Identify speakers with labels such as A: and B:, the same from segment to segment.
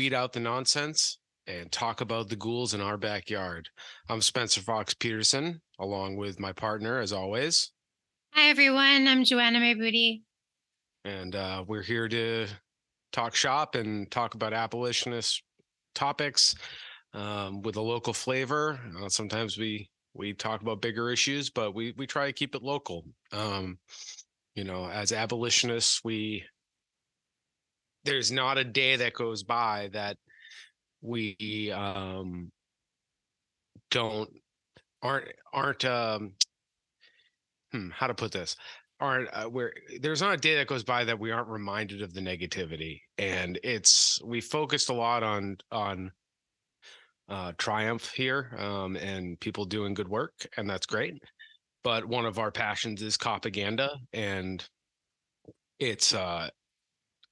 A: weed out the nonsense and talk about the ghouls in our backyard. I'm Spencer Fox Peterson, along with my partner, as always,
B: Hi everyone, I'm Joanna Booty.
A: and we're here to talk shop and talk about abolitionist topics with a local flavor. Sometimes we talk about bigger issues, but we try to keep it local. As abolitionists, we there's not a day that goes by that we don't aren't how to put this aren't where there's not a day that goes by that we aren't reminded of the negativity, and we focused a lot on triumph here, and people doing good work, and that's great, but one of our passions is Copaganda, and it's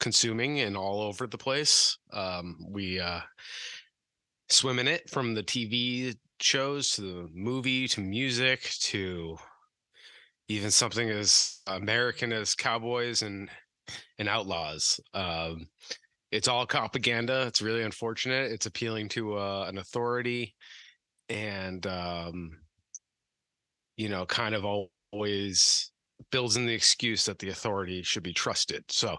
A: consuming and all over the place. We swim in it, from the TV shows to the movie to music to even something as American as cowboys and outlaws. It's all propaganda. It's really unfortunate. It's appealing to an authority, and kind of always builds in the excuse that the authority should be trusted. So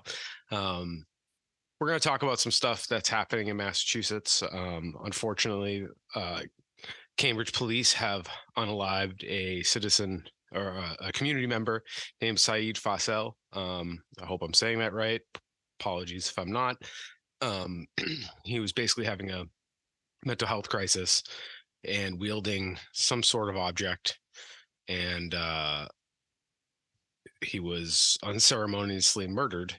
A: we're going to talk about some stuff that's happening in Massachusetts. Unfortunately, Cambridge police have unalived a citizen, or a community member, named Sayed Faisal. I hope I'm saying that right. Apologies if I'm not. He was basically having a mental health crisis and wielding some sort of object, and he was unceremoniously murdered,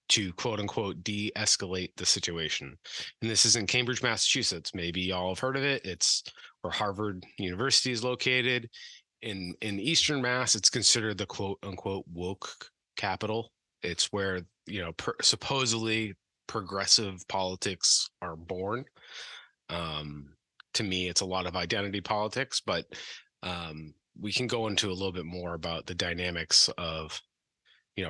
A: to quote unquote de-escalate the situation. And this is in Cambridge, Massachusetts. Maybe y'all have heard of it. It's where Harvard University is located. In Eastern Mass, it's considered the quote unquote woke capital. It's where supposedly progressive politics are born. To me, it's a lot of identity politics, but we can go into a little bit more about the dynamics of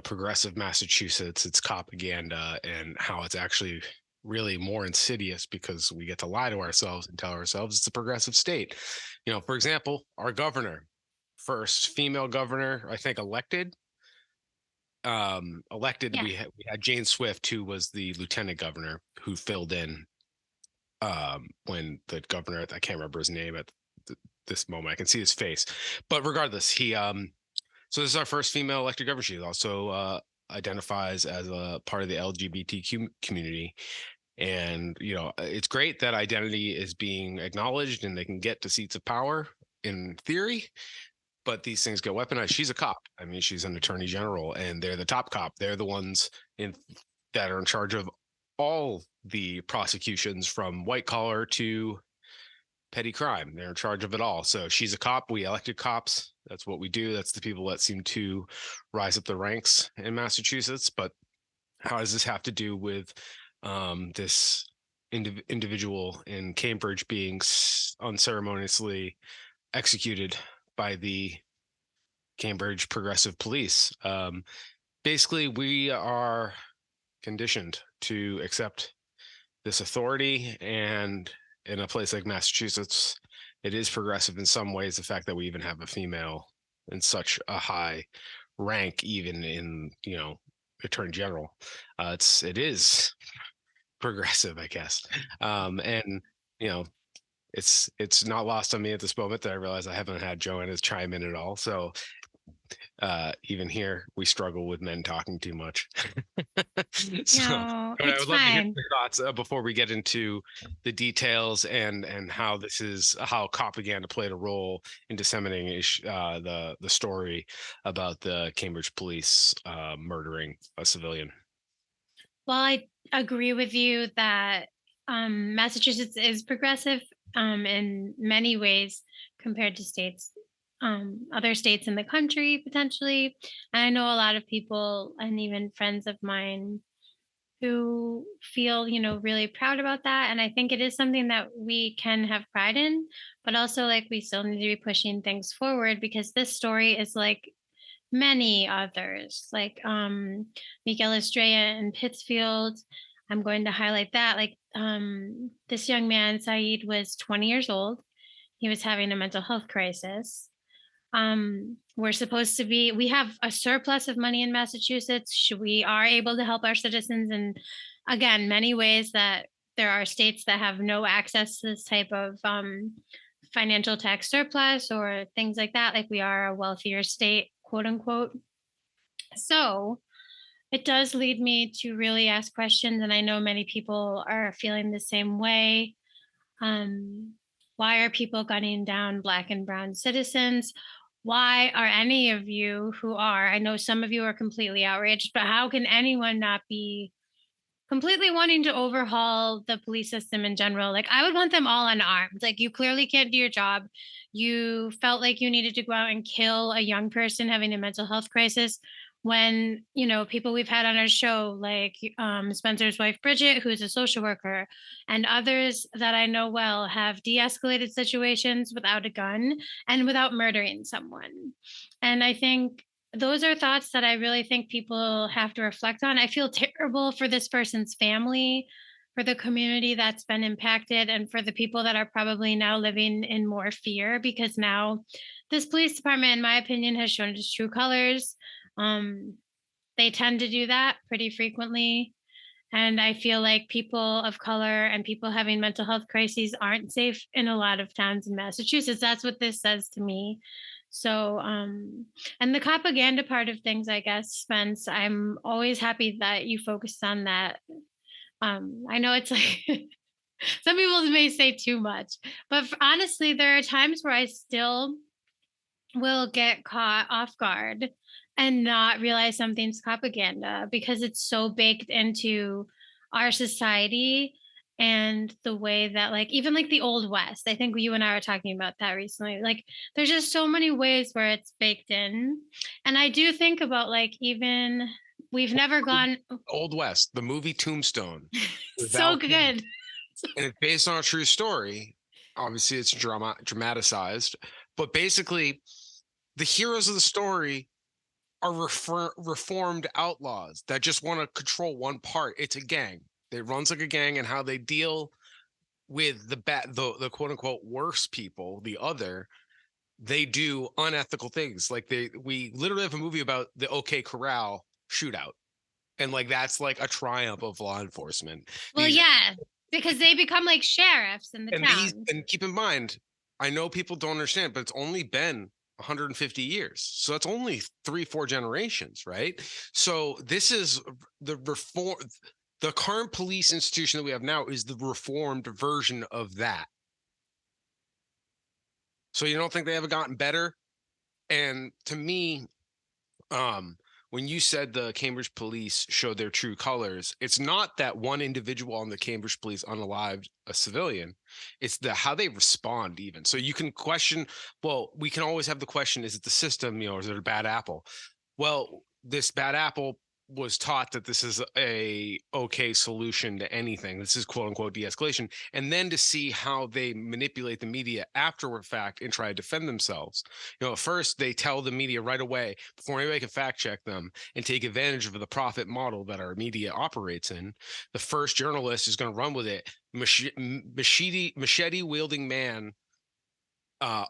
A: progressive Massachusetts, its propaganda, and how it's actually really more insidious because we get to lie to ourselves and tell ourselves it's a progressive state. For example, our governor, first female governor, I think, elected.
B: Yeah.
A: We had Jane Swift, who was the lieutenant governor, who filled in when the governor, I can't remember his name at this moment. I can see his face, but regardless, he so this is our first female elected governor. She also identifies as a part of the LGBTQ community. And, it's great that identity is being acknowledged and they can get to seats of power in theory, but these things get weaponized. She's a cop. I mean, she's an attorney general, and they're the top cop. They're the ones that are in charge of all the prosecutions, from white collar to petty crime. They're in charge of it all. So she's a cop. We elected cops. That's what we do. That's the people that seem to rise up the ranks in Massachusetts. But how does this have to do with this individual in Cambridge being unceremoniously executed by the Cambridge Progressive Police? Basically, we are conditioned to accept this authority, and in a place like Massachusetts, it is progressive in some ways. The fact that we even have a female in such a high rank, even in attorney general, it is progressive, I guess. And it's not lost on me at this moment that I realize I haven't had Joanna chime in at all. So even here, we struggle with men talking too much. So,
B: No,
A: but I
B: it's
A: would love to hear
B: fine.
A: your thoughts before we get into the details and how how propaganda played a role in disseminating the story about the Cambridge police murdering a civilian.
B: Well, I agree with you that Massachusetts is progressive in many ways compared to other states in the country, potentially. And I know a lot of people and even friends of mine who feel, really proud about that. And I think it is something that we can have pride in, but also like we still need to be pushing things forward because this story is like many others, like Miguel Estrella in Pittsfield. I'm going to highlight that. Like this young man, Saeed, was 20 years old. He was having a mental health crisis. We have a surplus of money in Massachusetts. We are able to help our citizens in, again, many ways that there are states that have no access to this type of financial tax surplus or things like that. Like we are a wealthier state, quote unquote. So it does lead me to really ask questions. And I know many people are feeling the same way. um, why are people gunning down Black and Brown citizens? Why are any of you who are, I know some of you are completely outraged, but how can anyone not be completely wanting to overhaul the police system in general? Like, I would want them all unarmed. Like, you clearly can't do your job. You felt like you needed to go out and kill a young person having a mental health crisis when, people we've had on our show, like Spencer's wife, Bridget, who's a social worker, and others that I know well have de escalated situations without a gun and without murdering someone. And I think those are thoughts that I really think people have to reflect on. I feel terrible for this person's family, for the community that's been impacted, and for the people that are probably now living in more fear because now this police department, in my opinion, has shown its true colors. Um, they tend to do that pretty frequently. And I feel like people of color and people having mental health crises aren't safe in a lot of towns in Massachusetts. That's what this says to me. So, and the propaganda part of things, I guess, Spence, I'm always happy that you focused on that. I know it's like some people may say too much, but honestly, there are times where I still will get caught off guard and not realize something's propaganda because it's so baked into our society and the way that, like, even like the old west, I think you and I were talking about that recently. Like there's just so many ways where it's baked in. And I do think about, like, even we've never gone
A: Old West, the movie Tombstone,
B: so
A: without and
B: good.
A: it's based on a true story. Obviously, it's dramatized, but basically, the heroes of the story are reformed outlaws that just want to control one part. It's a gang. It runs like a gang, and how they deal with the quote unquote worst people, the other, they do unethical things. Like we literally have a movie about the OK Corral shootout, and like that's like a triumph of law enforcement.
B: Well,
A: These
B: yeah, because they become like sheriffs in the town.
A: and keep in mind, I know people don't understand, but it's only been 150 years. So that's only 3-4 generations, right? So this is the reform. The current police institution that we have now is the reformed version of that. So you don't think they haven't gotten better? And to me, um, when you said the Cambridge police showed their true colors, it's not that one individual on the Cambridge police unalived a civilian. It's how they respond even. So you can question, well, we can always have the question, is it the system, or is it a bad apple? Well, this bad apple was taught that this is a okay solution to anything. This is quote unquote de-escalation. And then to see how they manipulate the media after the fact and try to defend themselves. At first they tell the media right away before anybody can fact check them and take advantage of the profit model that our media operates in. The first journalist is going to run with it. Machete wielding man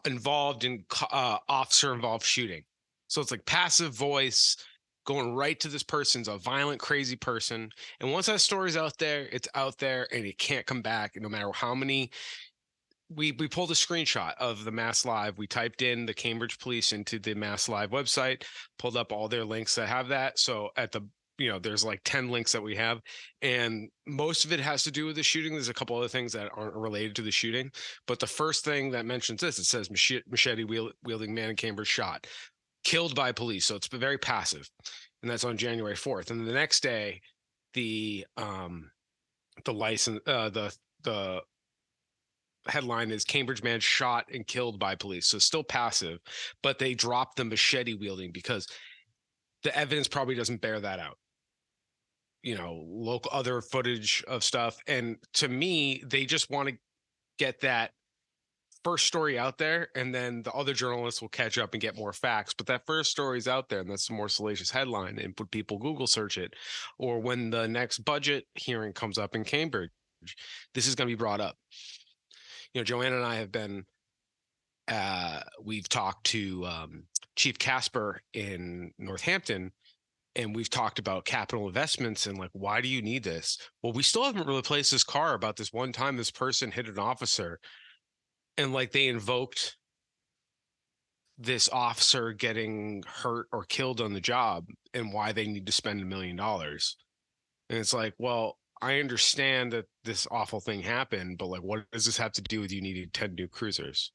A: involved in officer involved shooting. So it's like passive voice going right to this person's a violent, crazy person. And once that story's out there, it's out there and it can't come back. No matter how many, we pulled a screenshot of the Mass Live. We typed in the Cambridge police into the Mass Live website, pulled up all their links that have that. So at the, there's like 10 links that we have, and most of it has to do with the shooting. There's a couple other things that aren't related to the shooting, but the first thing that mentions this, it says machete wielding man in Cambridge shot, killed by police. So it's very passive, and that's on January 4th. And the next day, the license, the headline is Cambridge man shot and killed by police. So still passive, but they dropped the machete wielding because the evidence probably doesn't bear that out. Local other footage of stuff. And to me, they just want to get that first story out there, and then the other journalists will catch up and get more facts. But that first story is out there, and that's a more salacious headline, and put people Google search it. Or when the next budget hearing comes up in Cambridge, this is going to be brought up. Joanna and I have been, we've talked to Chief Casper in Northampton, and we've talked about capital investments and like, why do you need this? Well, we still haven't replaced this car about this one time this person hit an officer, and like they invoked this officer getting hurt or killed on the job and why they need to spend $1 million. And it's like, well, I understand that this awful thing happened, but like, what does this have to do with you needing 10 new cruisers?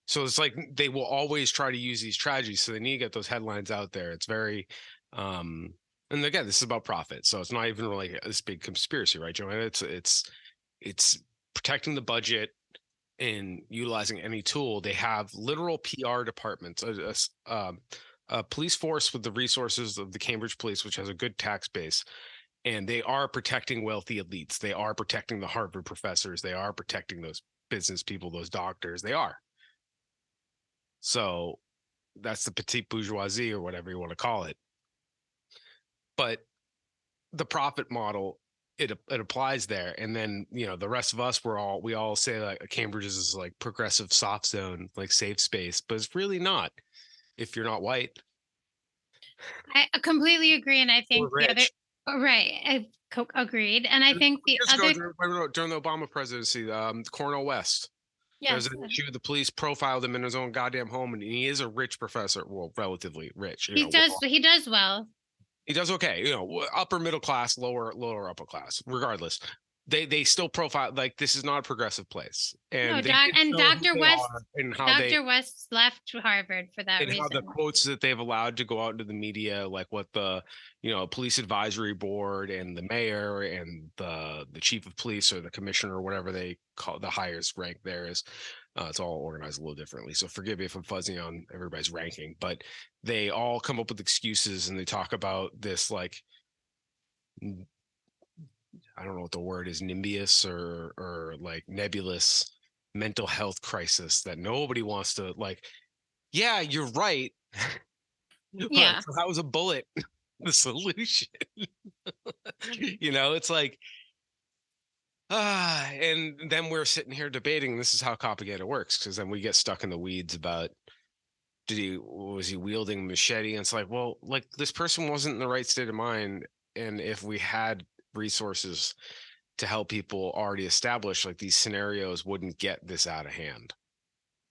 A: So it's like they will always try to use these tragedies, so they need to get those headlines out there. It's very, and again, this is about profit, so it's not even really this big conspiracy, right, Joanna? It's protecting the budget and utilizing any tool. They have literal PR departments, a police force with the resources of the Cambridge Police, which has a good tax base, and they are protecting wealthy elites. They are protecting the Harvard professors. They are protecting those business people, those doctors. They are. So that's the petite bourgeoisie or whatever you want to call it. But the profit model, it applies there. And then, the rest of us, we all say like Cambridge is like progressive soft zone, like safe space, but it's really not if you're not white.
B: I completely agree, and I
A: Or
B: think the other
A: rich.
B: right, agreed, and I think the
A: Years ago,
B: other
A: during the Obama presidency, Cornel West, there's
B: yes,
A: an issue. The police profiled him in his own goddamn home, and he is a rich professor. Well, relatively rich.
B: he does well.
A: He does okay. Upper middle class, lower upper class. Regardless, they still profile like this is not a progressive place,
B: No,
A: and they
B: doc
A: did
B: and
A: show who
B: Dr.
A: they
B: West
A: are and how they
B: Dr. West left Harvard for that
A: and how the
B: reason.
A: quotes that they've allowed to go out into the media, like what the police advisory board and the mayor and the chief of police or the commissioner or whatever they call the highest rank there is. It's all organized a little differently, so forgive me if I'm fuzzy on everybody's ranking, but they all come up with excuses and they talk about this like I don't know what the word is, nimbus or like nebulous mental health crisis that nobody wants to like. Yeah, you're right. But
B: Yeah.
A: so how was a bullet the solution? It's like and then we're sitting here debating this is how propaganda works, because then we get stuck in the weeds about was he wielding a machete? And it's like, well, like this person wasn't in the right state of mind. And if we had resources to help people already establish, like these scenarios wouldn't get this out of hand.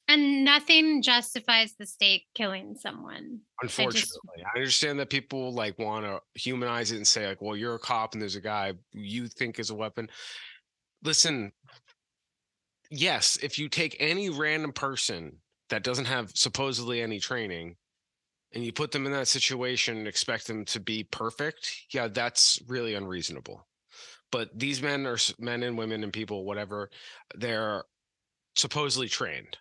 B: And nothing justifies the state killing someone. I just
A: Unfortunately, I understand that people like want to humanize it and say like, well, you're a cop and there's a guy you think is a weapon. Listen, yes, if you take any random person that doesn't have supposedly any training and you put them in that situation and expect them to be perfect, yeah, that's really unreasonable. But these men are men and women and people, whatever, they're supposedly trained,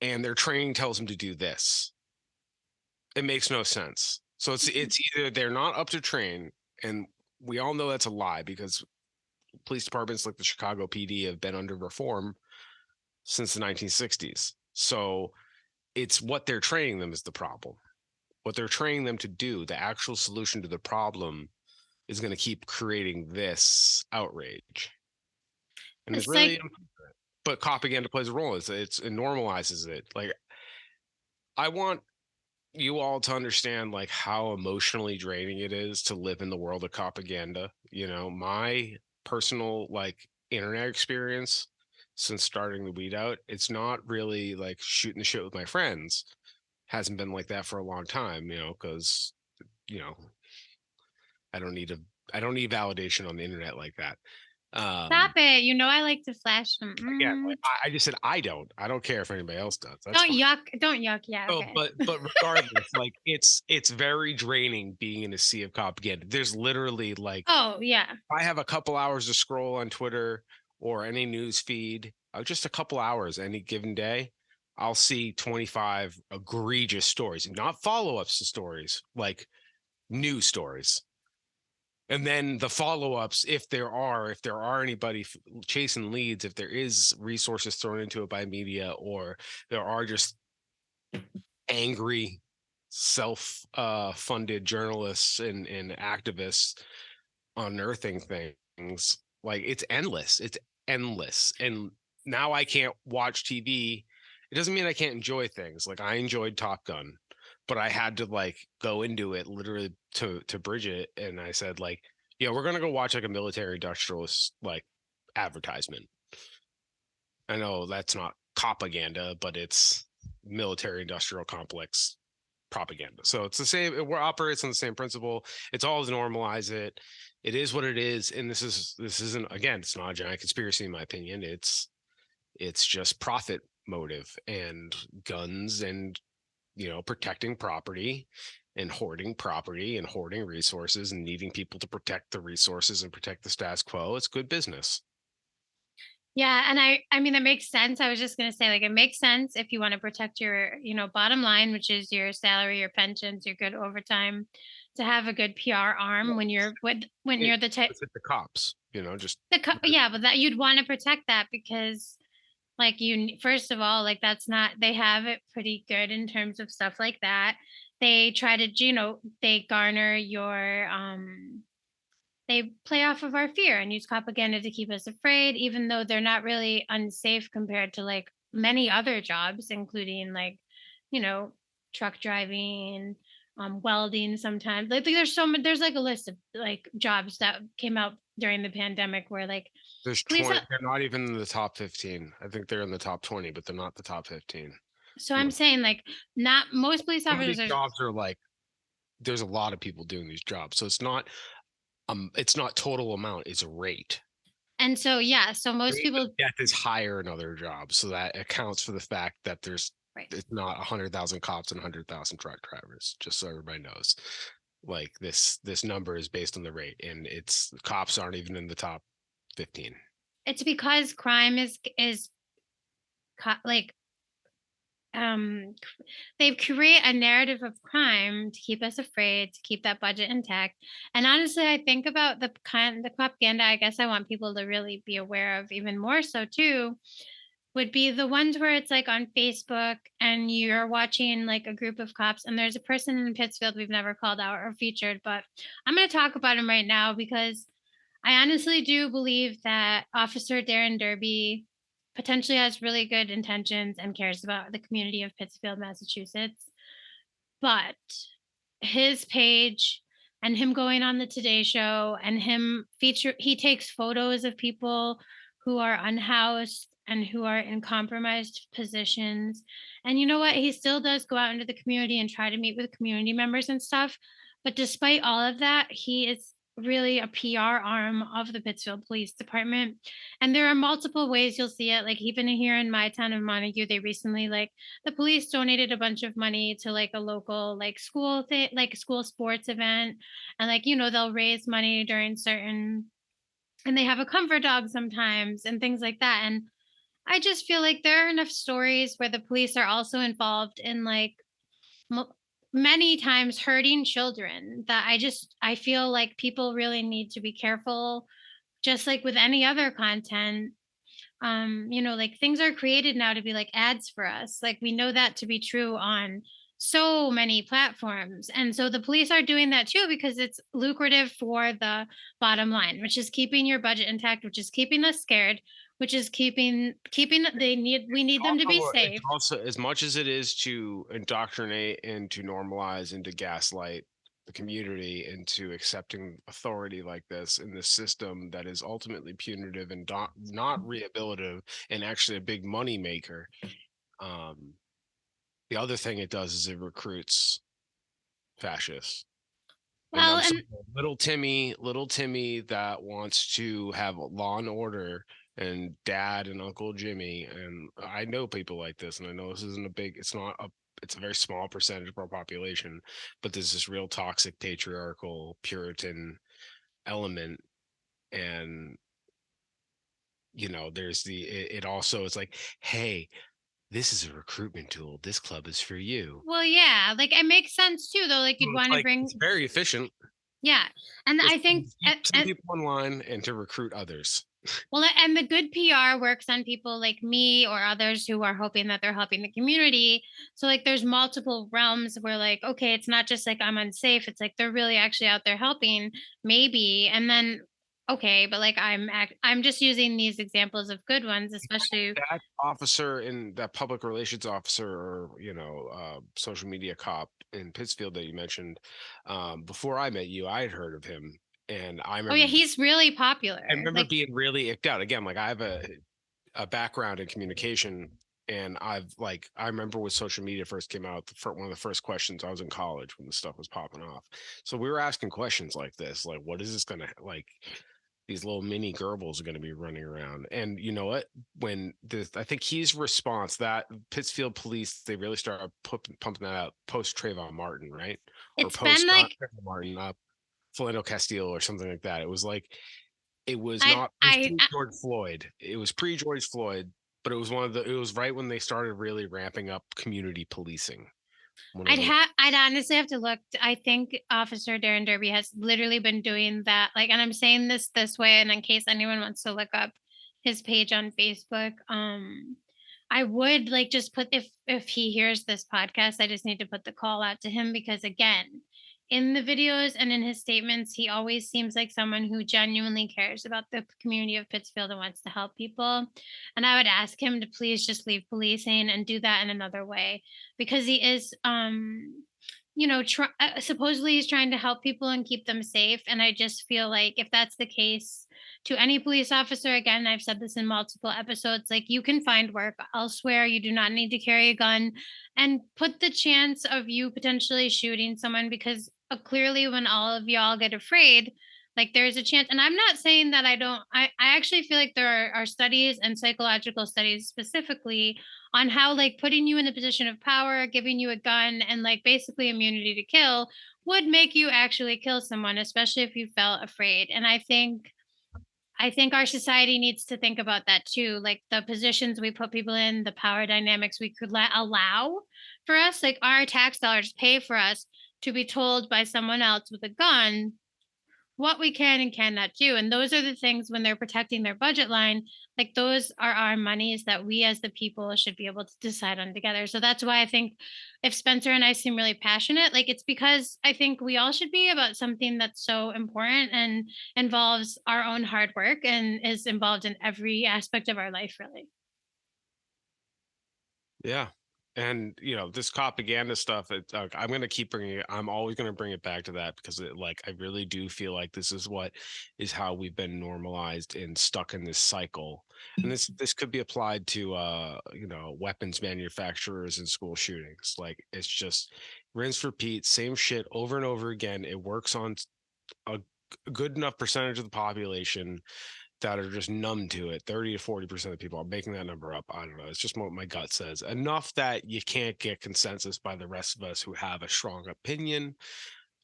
A: and their training tells them to do this. It makes no sense. So it's either they're not up to train, and we all know that's a lie because police departments like the Chicago PD have been under reform since the 1960s. So it's what they're training them is the problem. What they're training them to do, the actual solution to the problem, is going to keep creating this outrage. And it's
B: it's
A: really,
B: like
A: but propaganda plays a role. It normalizes it. Like, I want you all to understand like how emotionally draining it is to live in the world of propaganda. My personal like internet experience since starting the Weed Out, it's not really like shooting the shit with my friends. Hasn't been like that for a long time, because you know I don't need validation on the internet like that.
B: stop it. You know I like to flash them.
A: Again, like, I just said I don't care if anybody else does. That's
B: Don't
A: fine.
B: yuck. Don't yuck. Yeah,
A: So,
B: okay.
A: but regardless, like it's very draining being in a sea of propaganda. There's literally like
B: Oh, yeah.
A: I have a couple hours to scroll on Twitter or any news feed, just a couple hours any given day. I'll see 25 egregious stories, not follow-ups to stories, like news stories. And then the follow-ups, if there are anybody chasing leads, if there is resources thrown into it by media, or there are just angry self funded journalists and activists, unearthing things. Like, it's endless. It's endless. And now I can't watch TV. It doesn't mean I can't enjoy things. Like, I enjoyed Top Gun, but I had to like go into it literally to Bridget, and I said like, yeah, we're gonna go watch like a military industrialist like advertisement. I know that's not Copaganda, but it's military industrial complex propaganda. So it's the same. It operates on the same principle. It's always normalize it. It is what it is, and this isn't, again, it's not a giant conspiracy in my opinion. It's just profit motive and guns and protecting property and hoarding resources and needing people to protect the resources and protect the status quo. It's good business.
B: Yeah, and I mean, that makes sense. I was just gonna say, like, it makes sense if you wanna protect your, bottom line, which is your salary, your pensions, your good overtime, to have a good PR arm when you're the type
A: It's like the cops, just
B: yeah, but that you'd wanna protect that because, like, first of all, like, that's not they have it pretty good in terms of stuff like that. They try to, they garner your, they play off of our fear and use propaganda to keep us afraid, even though they're not really unsafe compared to like many other jobs, including like, you know, truck driving, welding sometimes. Like there's like a list of like jobs that came out during the pandemic where like
A: there's
B: police
A: 20. They're not even in the top 15. I think they're in the top 20, but they're not the top 15.
B: so
A: No.
B: I'm saying like not most police
A: Some of these
B: officers.
A: jobs are like, there's a lot of people doing these jobs, so it's not total amount, it's a rate.
B: And so yeah, so most
A: Rate of
B: people.
A: death is higher in other jobs, so that accounts for the fact that
B: Right.
A: it's not 100,000 cops and 100,000 truck drivers. Just so everybody knows, like this number is based on the rate, and it's cops aren't even in the top 15.
B: It's because crime is like they create a narrative of crime to keep us afraid, to keep that budget intact. And honestly, I think about the propaganda I guess I want people to really be aware of even more so too would be the ones where it's like on Facebook and you're watching like a group of cops and there's a person in Pittsfield we've never called out or featured, but I'm going to talk about him right now because I honestly do believe that Officer Darren Derby potentially has really good intentions and cares about the community of Pittsfield, Massachusetts. But his page and him going on the Today Show and he takes photos of people who are unhoused and who are in compromised positions. And you know what? He still does go out into the community and try to meet with community members and stuff. But despite all of that, he is really a PR arm of the Pittsfield Police Department. And there are multiple ways you'll see it. Like even here in my town of Montague, they recently like the police donated a bunch of money to like a local like school thing, like school sports event. And like, they'll raise money during certain and they have a comfort dog sometimes and things like that. And I just feel like there are enough stories where the police are also involved in like mo- many times hurting children that I feel like people really need to be careful just like with any other content. Like things are created now to be like ads for us. Like we know that to be true on so many platforms. And so the police are doing that too because it's lucrative for the bottom line, which is keeping your budget intact, which is keeping us scared, which is keeping we need them to be
A: It's
B: safe.
A: also, as much as it is to indoctrinate and to normalize and to gaslight the community into accepting authority like this in this system that is ultimately punitive and not rehabilitative and actually a big money maker. Um, the other thing it does is it recruits fascists. And
B: Well,
A: I'm sorry,
B: and
A: little Timmy that wants to have law and order, and dad and Uncle Jimmy. And I know people like this, and I know this isn't it's a very small percentage of our population, but there's this real toxic patriarchal Puritan element. And there's it also is like, hey, this is a recruitment tool. This club is for you.
B: well, yeah, like it makes sense too, though. Like
A: So
B: you'd
A: it's
B: want to
A: like it's
B: bring,
A: very efficient
B: yeah, and
A: just
B: I
A: to
B: think,
A: keep some people in line and to recruit others.
B: Well, and the good PR works on people like me or others who are hoping that they're helping the community. So like there's multiple realms where like, okay, it's not just like I'm unsafe. It's like they're really actually out there helping, maybe. And then okay, but like I'm just using these examples of good ones, especially.
A: That officer and that public relations officer, or social media cop in Pittsfield that you mentioned, before I met you, I had heard of him, and
B: Oh yeah, he's really popular. Like
A: being really icked out. Again, like I have a background in communication, and I remember when social media first came out, one of the first questions, I was in college when the stuff was popping off, so we were asking questions like this, like what is this gonna like, these little mini Goebbels are going to be running around. And you know what? When this, I think his response, that Pittsfield police, they really started pumping that out post Trayvon Martin, right? Or
B: it's been
A: post not
B: like
A: Trayvon Martin, Philando Castile or something like that. It was like, it was
B: I
A: not, it was
B: I
A: pre George Floyd. It was pre George Floyd, but it was it was right when they started really ramping up community policing. One of the,
B: I'd honestly have to look. I think Officer Darren Derby has literally been doing that. Like, and I'm saying this way, and in case anyone wants to look up his page on Facebook, I would like just put if he hears this podcast, I just need to put the call out to him because again, in the videos and in his statements, he always seems like someone who genuinely cares about the community of Pittsfield and wants to help people. And I would ask him to please just leave policing and do that in another way because he is supposedly he's trying to help people and keep them safe, and I just feel like if that's the case to any police officer, again, I've said this in multiple episodes, like you can find work elsewhere, you do not need to carry a gun and put the chance of you potentially shooting someone because clearly when all of y'all get afraid, like there's a chance. And I'm not saying that I actually feel like there are studies and psychological studies specifically on how like putting you in a position of power, giving you a gun and like basically immunity to kill would make you actually kill someone, especially if you felt afraid. And I think our society needs to think about that too, like the positions we put people in, the power dynamics we could allow for us, like our tax dollars pay for us to be told by someone else with a gun what we can and cannot do. And those are the things when they're protecting their budget line, like those are our monies that we as the people should be able to decide on together. So that's why I think if Spencer and I seem really passionate, like it's because I think we all should be about something that's so important and involves our own hard work and is involved in every aspect of our life, really.
A: yeah. And this propaganda stuff, I'm going to keep bringing it, I'm always going to bring it back to that, because I really do feel like this is what is how we've been normalized and stuck in this cycle. And this could be applied to weapons manufacturers and school shootings. Like it's just rinse repeat, same shit over and over again. It works on a good enough percentage of the population that are just numb to it. 30 to 40% of the people, I'm making that number up, I don't know, it's just what my gut says, enough that you can't get consensus by the rest of us who have a strong opinion.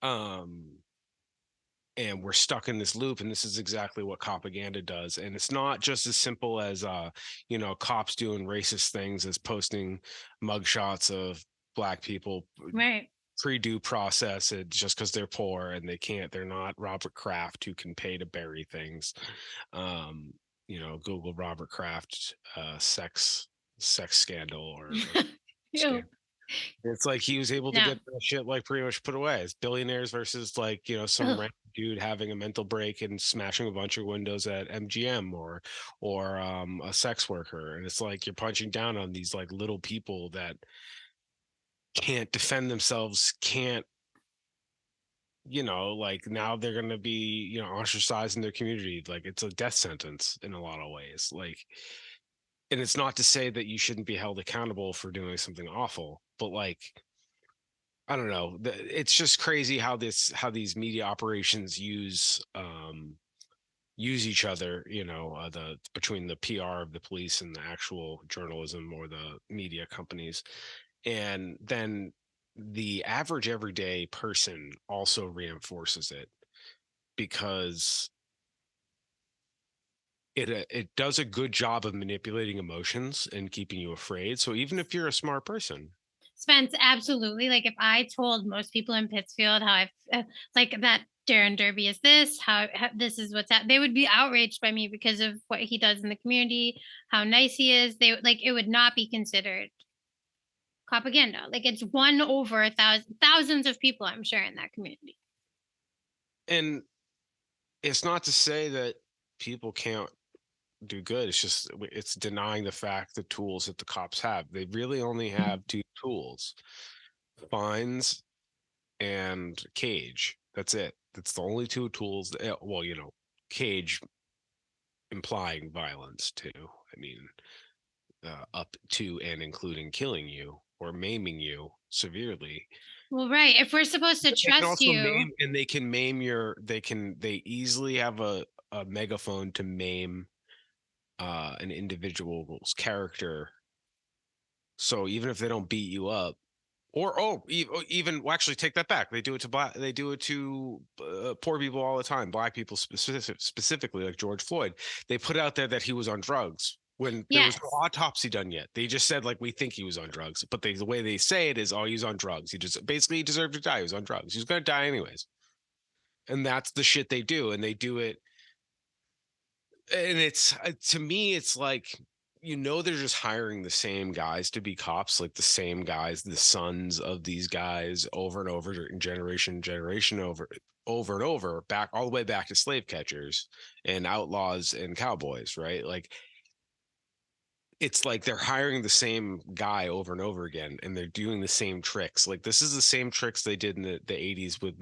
A: um and we're stuck in this loop, and this is exactly what propaganda does. And it's not just as simple as cops doing racist things, as posting mugshots of black people
B: Right.
A: pre-due process, just because they're poor and they're not Robert Kraft, who can pay to bury things. um Google Robert Kraft sex scandal, or scam.
B: Ew.
A: It's like he was able to
B: No.
A: get that shit like pretty much put away. It's billionaires versus like some
B: Ugh.
A: random dude having a mental break and smashing a bunch of windows at MGM, or a sex worker. And it's like you're punching down on these like little people that can't defend themselves, can't, like now they're going to be, ostracized in their community. Like it's a death sentence in a lot of ways. Like, and it's not to say that you shouldn't be held accountable for doing something awful, but like, I don't know. It's just crazy how these media operations use each other, the between the PR of the police and the actual journalism or the media companies. And then the average everyday person also reinforces it, because it does a good job of manipulating emotions and keeping you afraid. So even if you're a smart person.
B: Spence, absolutely. Like if I told most people in Pittsfield how like that Darren Derby is this, how this is what's they would be outraged by me because of what he does in the community, how nice he is. They like it would not be considered propaganda. Like it's one over thousands of people, I'm sure, in that community.
A: And it's not to say that people can't do good. It's just it's denying the fact the tools that the cops have. They really only have two tools: fines and cage. That's it. That's the only two tools. Well, cage implying violence too. I mean, up to and including killing you or maiming you severely.
B: Well, right. If we're supposed to
A: They can
B: trust
A: also
B: you,
A: maim, and they can maim your. They easily have a megaphone to maim an individual's character. So even if they don't beat you up, or even well, actually take that back. They do it to black. They do it to poor people all the time. Black people specifically, like George Floyd. They put out there that he was on drugs when there was no
B: yes.
A: autopsy done yet. They just said like we think he was on drugs, but the way they say it is, oh, he's on drugs. He just basically deserved to die. He was on drugs. He was going to die anyways. And that's the shit they do, and they do it. And it's to me, it's like they're just hiring the same guys to be cops, like the same guys, the sons of these guys, over and over, generation over and over, back all the way back to slave catchers and outlaws and cowboys, right? Like it's like they're hiring the same guy over and over again, and they're doing the same tricks. Like this is the same tricks they did in the 80s with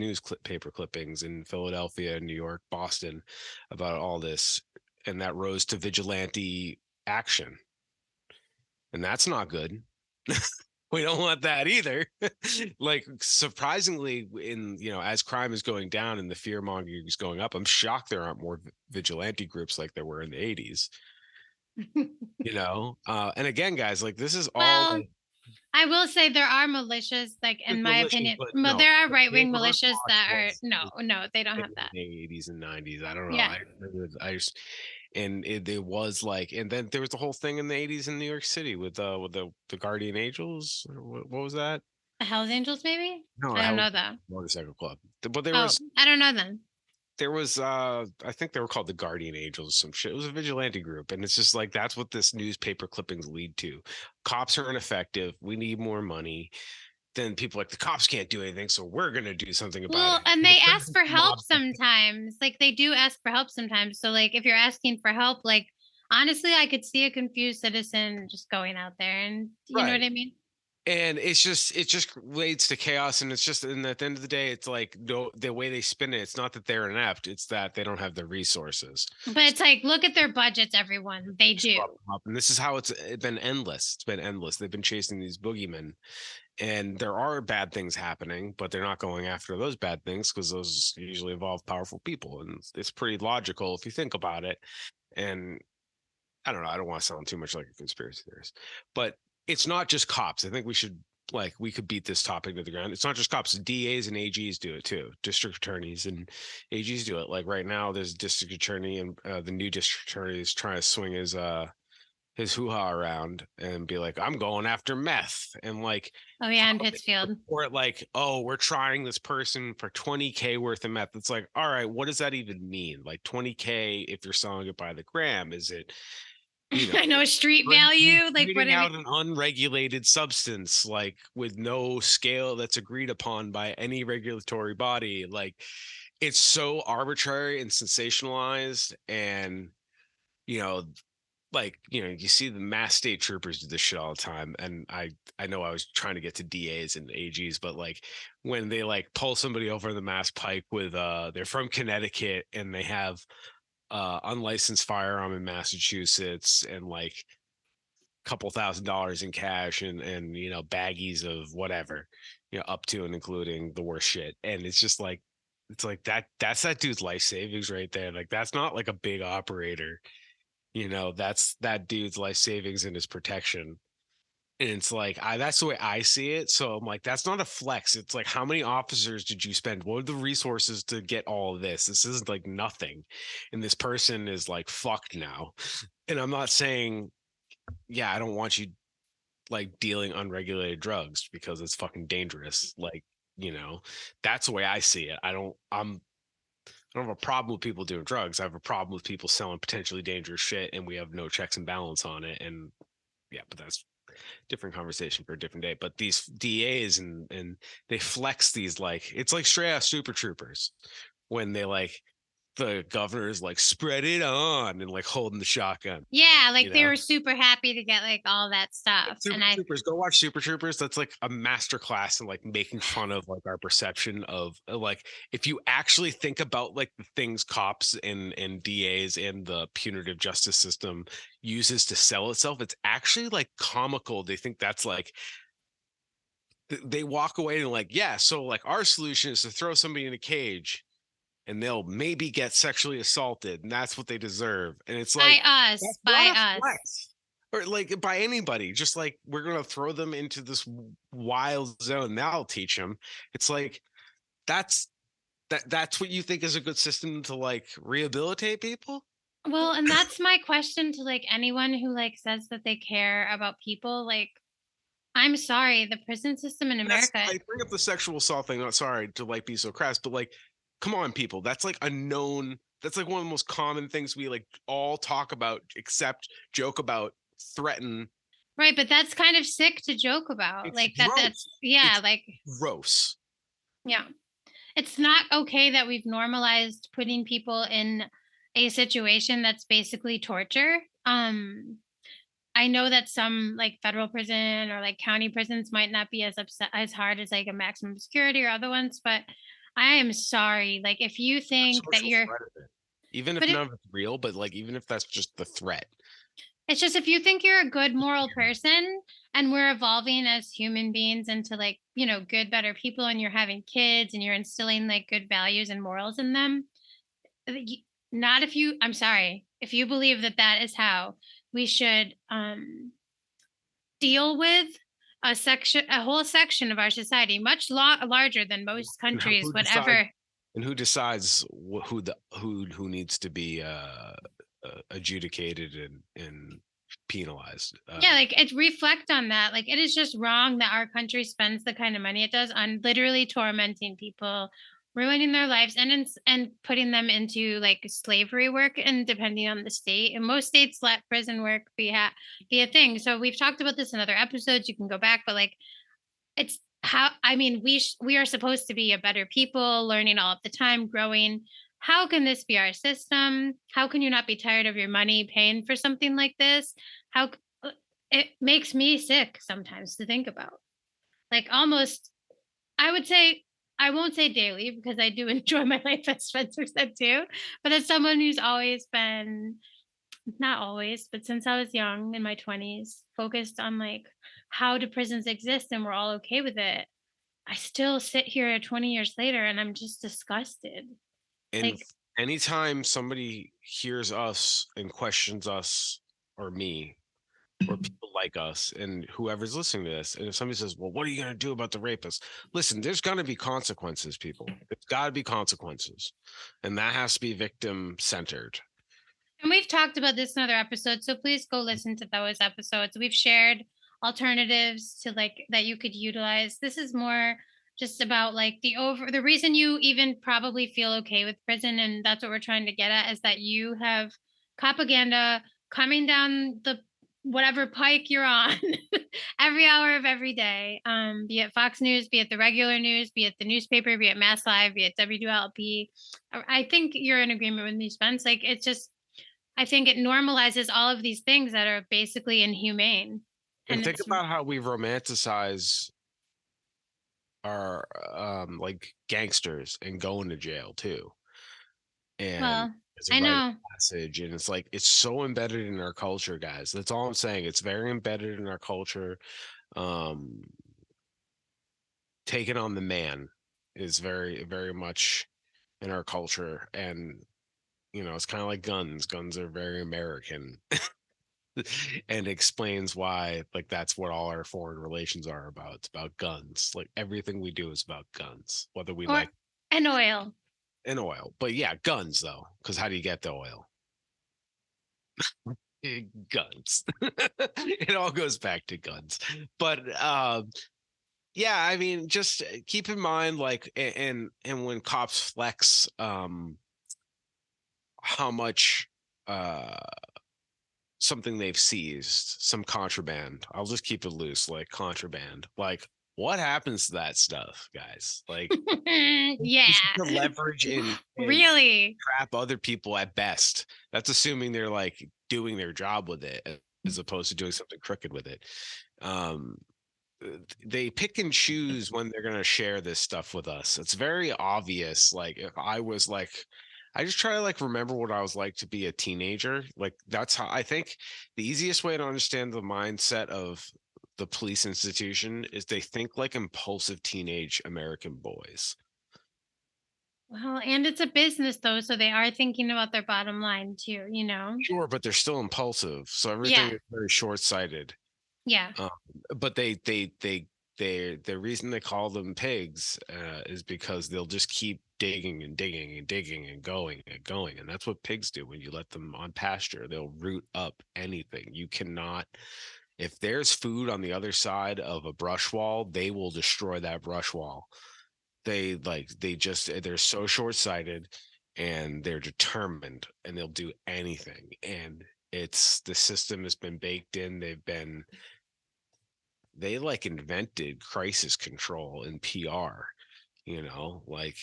A: paper clippings in Philadelphia, New York, Boston about all this. And that rose to vigilante action. And that's not good. We don't want that either. Like surprisingly, as crime is going down and the fear mongering is going up, I'm shocked there aren't more vigilante groups like there were in the 80s. And again, guys, like this is all
B: Well, I will say there are militias, like in my
A: malicious,
B: opinion.
A: but
B: Well,
A: no,
B: there are
A: the
B: right wing
A: neighborhood
B: militias
A: watch
B: that are
A: was
B: no, they don't
A: big
B: have
A: in
B: that.
A: the 80s and 90s. I don't know.
B: Yeah.
A: I just and it was like, and then there was the whole thing in the 80s in New York City with the Guardian Angels. What was that?
B: The Hells Angels, maybe?
A: No,
B: I don't
A: that was
B: know that.
A: motorcycle club. But
B: Oh, I don't know then.
A: there was I think they were called the Guardian Angels or some shit. It was a vigilante group, and it's just like that's what this newspaper clippings lead to. Cops are ineffective. We need more money. Then people like the cops can't do anything, so we're gonna do something about
B: Well,
A: it.
B: and
A: And
B: they
A: it turns
B: ask
A: into
B: for help
A: mob justice.
B: sometimes. Like they do ask for help sometimes. So like if you're asking for help, like honestly, I could see a confused citizen just going out there and you know what
A: Right.
B: I mean?
A: And it just leads to chaos, and it's just, and at the end of the day, it's like no, the way they spin it, it's not that they're inept, it's that they don't have the resources.
B: But it's like look at their budgets, everyone. They
A: Screw
B: do.
A: up. And this is how it's been endless. It's been endless. They've been chasing these boogeymen, and there are bad things happening, but they're not going after those bad things because those usually involve powerful people, and it's pretty logical if you think about it. And I don't know. I don't want to sound too much like a conspiracy theorist, but it's not just cops. I think we could beat this topic to the ground. It's not just cops. DAs and AGs do it too. District attorneys and AGs do it. Like right now, there's a district attorney, and the new district attorney is trying to swing his hoo-ha around and be like, I'm going after meth. And like,
B: Oh yeah, in Pittsfield.
A: or like, oh, we're trying this person for 20K worth of meth. It's like, all right, what does that even mean? Like 20K if you're selling it by the gram, is it, you know,
B: I know street value. Like what
A: trading
B: I mean.
A: out an unregulated substance, like with no scale that's agreed upon by any regulatory body? Like it's so arbitrary and sensationalized. And, you know, you see the mass state troopers do this shit all the time. And I know I was trying to get to DAs and AGs, but like when they like pull somebody over the mass pike with they're from Connecticut and they have unlicensed firearm in Massachusetts and like a couple $1,000 in cash and baggies of whatever, up to and including the worst shit. And it's like that's that dude's life savings right there. Like that's not like a big operator. That's that dude's life savings and his protection. And it's like that's the way I see it. So I'm like, that's not a flex. It's like, how many officers did you spend? What are the resources to get all of this? This isn't like nothing. And this person is like fucked now. And I'm not saying, yeah, I don't want you like dealing unregulated drugs because it's fucking dangerous. Like, that's the way I see it. I'm I don't have a problem with people doing drugs. I have a problem with people selling potentially dangerous shit, and we have no checks and balance on it. And yeah, but that's different conversation for a different day. But these DAs and they flex these like it's like straight out Super Troopers when they like the governor is like spread it on and like holding the shotgun.
B: Yeah,
A: You
B: like they
A: know,
B: were super happy to get like all that stuff. And
A: Super Troopers. Go watch Super Troopers. That's like a master class in like making fun of like our perception of like if you actually think about like the things cops and DAs and the punitive justice system uses to sell itself, it's actually like comical. They think that's like they walk away and like, yeah, so like our solution is to throw somebody in a cage and they'll maybe get sexually assaulted and that's what they deserve. And it's
B: by
A: like
B: us,
A: that's
B: by
A: not a
B: us.
A: flex. Or like by anybody, just like we're gonna throw them into this wild zone. That'll teach them. It's like that's that's what you think is a good system to like rehabilitate people.
B: Well, and that's my question to like anyone who like says that they care about people. Like, I'm sorry, the prison system in
A: And that's
B: America.
A: I bring up the sexual assault thing. Not sorry to like be so crass, but like, come on, people. That's like a known. That's like one of the most common things we like all talk about, accept, joke about, threaten.
B: Right, but that's kind of sick to joke about.
A: It's
B: Like that's
A: gross.
B: yeah,
A: It's
B: like
A: gross.
B: yeah. It's not okay that we've normalized putting people in a situation that's basically torture. I know that some like federal prison or like county prisons might not be as upset as hard as like a maximum security or other ones, but I am sorry. Like if you think that
A: Social
B: you're
A: threat of it. Even if
B: but
A: none of it's real, but like even if that's just the threat.
B: it's just if you think you're a good moral person and we're evolving as human beings into like, you know, good, better people and you're having kids and you're instilling like good values and morals in them, not if you I'm sorry, if you believe that that is how we should deal with a whole section of our society, much larger than most
A: And
B: countries would ever.
A: who decides who needs to be adjudicated and penalized.
B: Yeah, like it reflect on that. Like it is just wrong that our country spends the kind of money it does on literally tormenting people, ruining their lives, and putting them into like slavery work. And depending on the state, and most states let prison work be a thing. So we've talked about this in other episodes. You can go back, but like it's how I mean, we are supposed to be a better people, learning all of the time, growing. How can this be our system? How can you not be tired of your money paying for something like this? How it makes me sick sometimes to think about. Like almost I would say I won't say daily because I do enjoy my life as Spencer said too, but as someone who's always been not always, but since I was young in my 20s, focused on like how do prisons exist and we're all okay with it. I still sit here 20 years later and I'm just disgusted.
A: And
B: Like,
A: anytime somebody hears us and questions us or me or people like us and whoever's listening to this, and if somebody says, well, what are you going to do about the rapists? Listen, there's going to be consequences, people. There's got to be consequences. And that has to be victim centered.
B: and we've talked about this in other episodes, so please go listen to those episodes. We've shared alternatives to like that you could utilize. This is more just about like the reason you even probably feel okay with prison, and that's what we're trying to get at, is that you have propaganda coming down the whatever pike you're on every hour of every day, be it Fox News, be it the regular news, be it the newspaper, be it Mass Live, be it WLP. I think you're in agreement with me, Spence. Like it's just I think it normalizes all of these things that are basically inhumane.
A: And
B: And
A: think
B: it's
A: about how we romanticize our like gangsters and going to jail too. And
B: well,
A: it's a
B: I
A: rite of
B: know.
A: passage. And it's like it's so embedded in our culture, guys. That's all I'm saying. It's very embedded in our culture. Um taking on the man is very, very much in our culture. And it's kind of like guns. Guns are very American. And explains why like that's what all our foreign relations are about. It's about guns. Like everything we do is about guns, whether we
B: Or
A: like
B: and oil.
A: and oil. But yeah, guns though, because how do you get the oil? Guns. It all goes back to guns. But yeah, I mean, just keep in mind, like, and when cops flex, how much something they've seized, some contraband. I'll just keep it loose, like contraband. Like, what happens to that stuff, guys? Like, it's
B: Yeah.
A: the leverage and
B: Really?
A: trap other people at best. That's assuming they're like doing their job with it as opposed to doing something crooked with it. Um, they pick and choose when they're going to share this stuff with us. It's very obvious. Like if I was like, I just try to like remember what I was like to be a teenager. Like that's how I think the easiest way to understand the mindset of the police institution is they think like impulsive teenage American boys.
B: Well, and it's a business though, so they are thinking about their bottom line too, you know?
A: Sure, but they're still impulsive. So everything
B: Yeah.
A: is very short-sighted.
B: Yeah.
A: Um, but the reason they call them pigs is because they'll just keep digging and digging and digging and going and going, and that's what pigs do when you let them on pasture. They'll root up anything. You cannot, if there's food on the other side of a brush wall, they will destroy that brush wall. They're so short-sighted and they're determined and they'll do anything. And it's the system has been baked in. They like invented crisis control in PR, like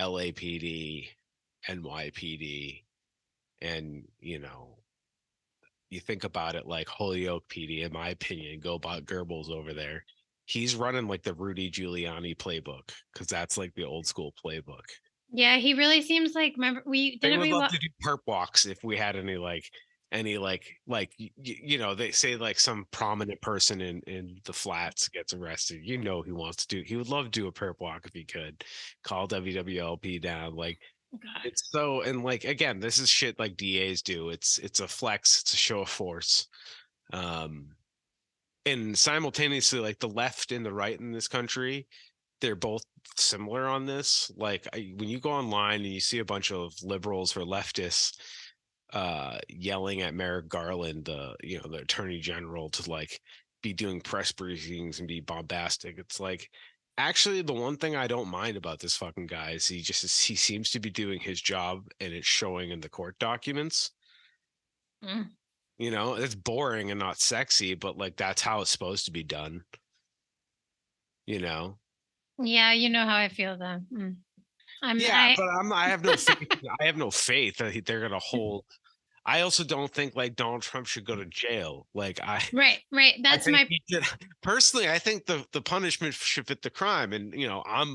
A: LAPD, NYPD, and you think about it like Holyoke PD, in my opinion, go about Goebbels over there. He's running like the Rudy Giuliani playbook because that's like the old school playbook.
B: Yeah, he really seems like remember
A: They would love to do perp walks if we had they say like some prominent person in the flats gets arrested. He wants to do. He would love to do a perp walk if he could. Call WWLP down. Like
B: God.
A: it's so, and like again, this is shit like DAs do. It's a flex. It's a show of force. Um, and simultaneously, like the left and the right in this country, they're both similar on this. Like when you go online and you see a bunch of liberals or leftists yelling at Merrick Garland, the attorney general, to like be doing press briefings and be bombastic. It's like actually the one thing I don't mind about this fucking guy is he seems to be doing his job and it's showing in the court documents.
B: Mm.
A: It's boring and not sexy, but like that's how it's supposed to be done. You know.
B: Yeah, you know how I feel then.
A: Yeah, but I have no faith. I have no faith that they're gonna hold. I also don't think like Donald Trump should go to jail. Like
B: right.
A: I
B: That's
A: think
B: my
A: he did. Personally, I think the punishment should fit the crime. And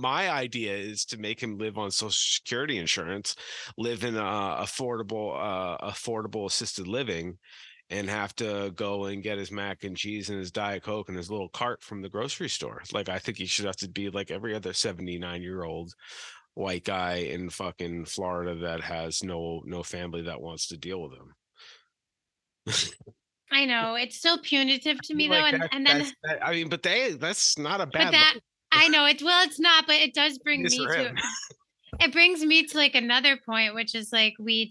A: my idea is to make him live on Social Security insurance, live in affordable assisted living, and have to go and get his mac and cheese and his Diet Coke and his little cart from the grocery store. Like I think he should have to be like every other 79-year-old white guy in fucking Florida that has no family that wants to deal with him.
B: I know it's still punitive to me though,
A: Like
B: and then
A: I mean, but that's not a
B: but
A: bad
B: that
A: look.
B: I know it's well, it's not, but it does
A: It
B: bring
A: is
B: me
A: for
B: to
A: him.
B: it brings me to like another point, which is like
A: I
B: we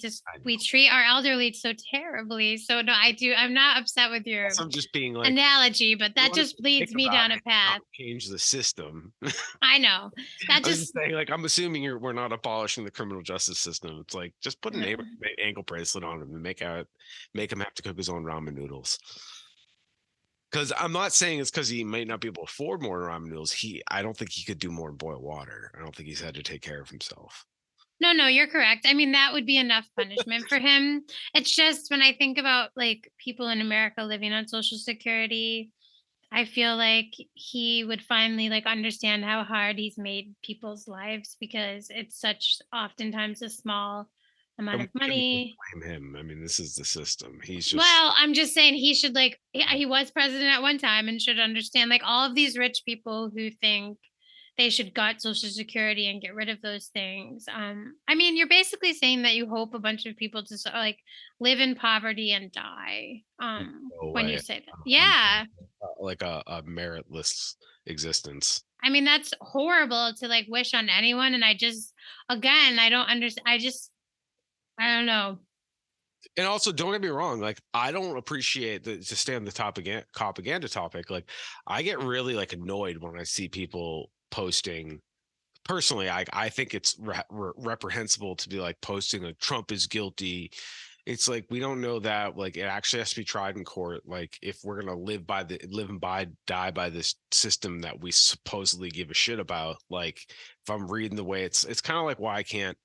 A: know.
B: treat our elderly so terribly. So no, I'm not upset with your
A: I'm just being like,
B: analogy, but
A: you
B: that
A: want to
B: just
A: think
B: leads me
A: about
B: down a
A: it, not
B: path.
A: change the system.
B: I know that
A: I'm just
B: just
A: saying, like, I'm assuming we're not abolishing the criminal justice system. It's like just put an ankle bracelet on him and make him have to cook his own ramen noodles. Because I'm not saying it's because he might not be able to afford more ramen noodles. I don't think he could do more than boil water. I don't think he's had to take care of himself.
B: no, you're correct. I mean, that would be enough punishment for him. It's just when I think about like people in America living on Social Security, I feel like he would finally like understand how hard he's made people's lives because it's such oftentimes a small amount
A: And
B: of
A: we shouldn't
B: money.
A: blame him. I mean, this is the system. He's just
B: Well, I'm just saying he should like he was president at one time and should understand like all of these rich people who think they should gut Social Security and get rid of those things. I mean, you're basically saying that you hope a bunch of people to like live in poverty and die.
A: no
B: When you
A: way.
B: say that,
A: I'm
B: yeah.
A: like a meritless existence.
B: I mean, that's horrible to like wish on anyone. And I just, again, I don't understand. I don't know.
A: And also, don't get me wrong. Like, I don't appreciate to stay on the topic, Copaganda topic. Like, I get really like annoyed when I see people posting personally, I think it's reprehensible to be like posting like Trump is guilty. It's like we don't know that like it actually has to be tried in court. Like if we're gonna live and die by this system that we supposedly give a shit about. Like if I'm reading the way it's kind of like why I can't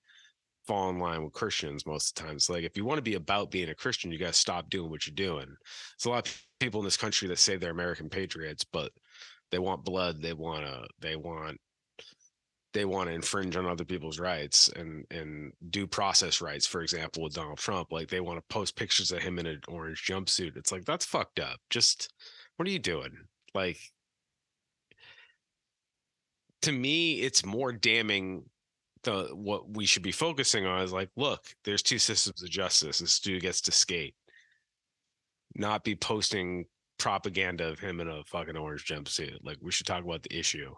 A: fall in line with Christians most of the time. It's like if you want to be about being a Christian, you got to stop doing what you're doing. There's a lot of people in this country that say they're American patriots, but they want blood. They want to infringe on other people's rights and due process rights. For example, with Donald Trump, like they want to post pictures of him in an orange jumpsuit. It's like that's fucked up. Just what are you doing? Like to me, it's more damning. What we should be focusing on is like, look, there's two systems of justice. This dude gets to skate, not be posting propaganda of him in a fucking orange jumpsuit. Like we should talk about the issue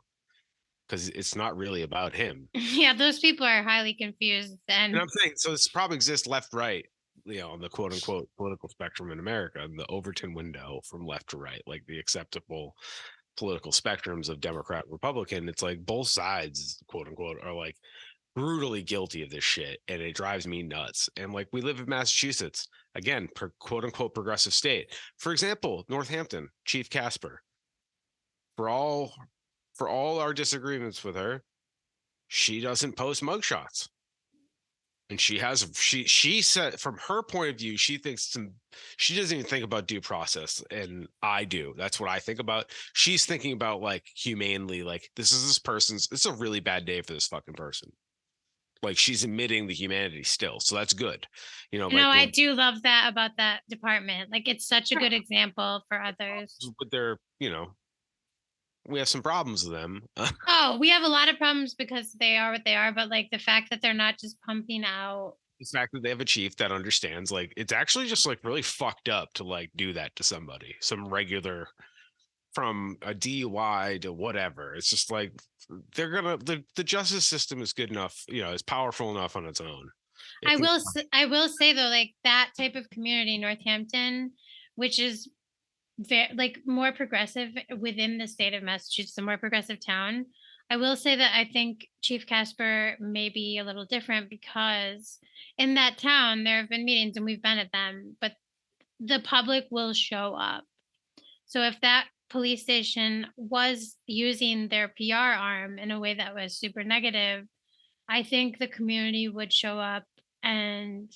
A: because it's not really about him.
B: Yeah, those people are highly confused.
A: And
B: And
A: I'm saying, so this problem exists left, right, on the quote unquote political spectrum in America, and the Overton window from left to right, like the acceptable political spectrums of Democrat, Republican. It's like both sides, quote unquote, are like brutally guilty of this shit. And it drives me nuts. And like we live in Massachusetts, again, quote unquote progressive state. For example, Northampton, Chief Casper, for all our disagreements with her, she doesn't post mugshots. And she said from her point of view, she doesn't even think about due process. And I do. That's what I think about. She's thinking about like humanely, like this person's, it's a really bad day for this fucking person. Like she's admitting the humanity still. So that's good. Like
B: I
A: well,
B: do love that about that department. Like it's such a good example for others.
A: but they're, we have some problems with them.
B: Oh, we have a lot of problems because they are what they are, but like the fact that they're not just pumping out.
A: The fact that they have a chief that understands, like, it's actually just like really fucked up to like do that to somebody, some regular, from a DUI to whatever. It's just like the justice system is good enough, is powerful enough on its own. It can,
B: I will say though, like that type of community, Northampton, which is very like more progressive within the state of Massachusetts, a more progressive town. I will say that I think Chief Casper may be a little different because in that town there have been meetings and we've been at them, but the public will show up. So if that police station was using their PR arm in a way that was super negative, I think the community would show up and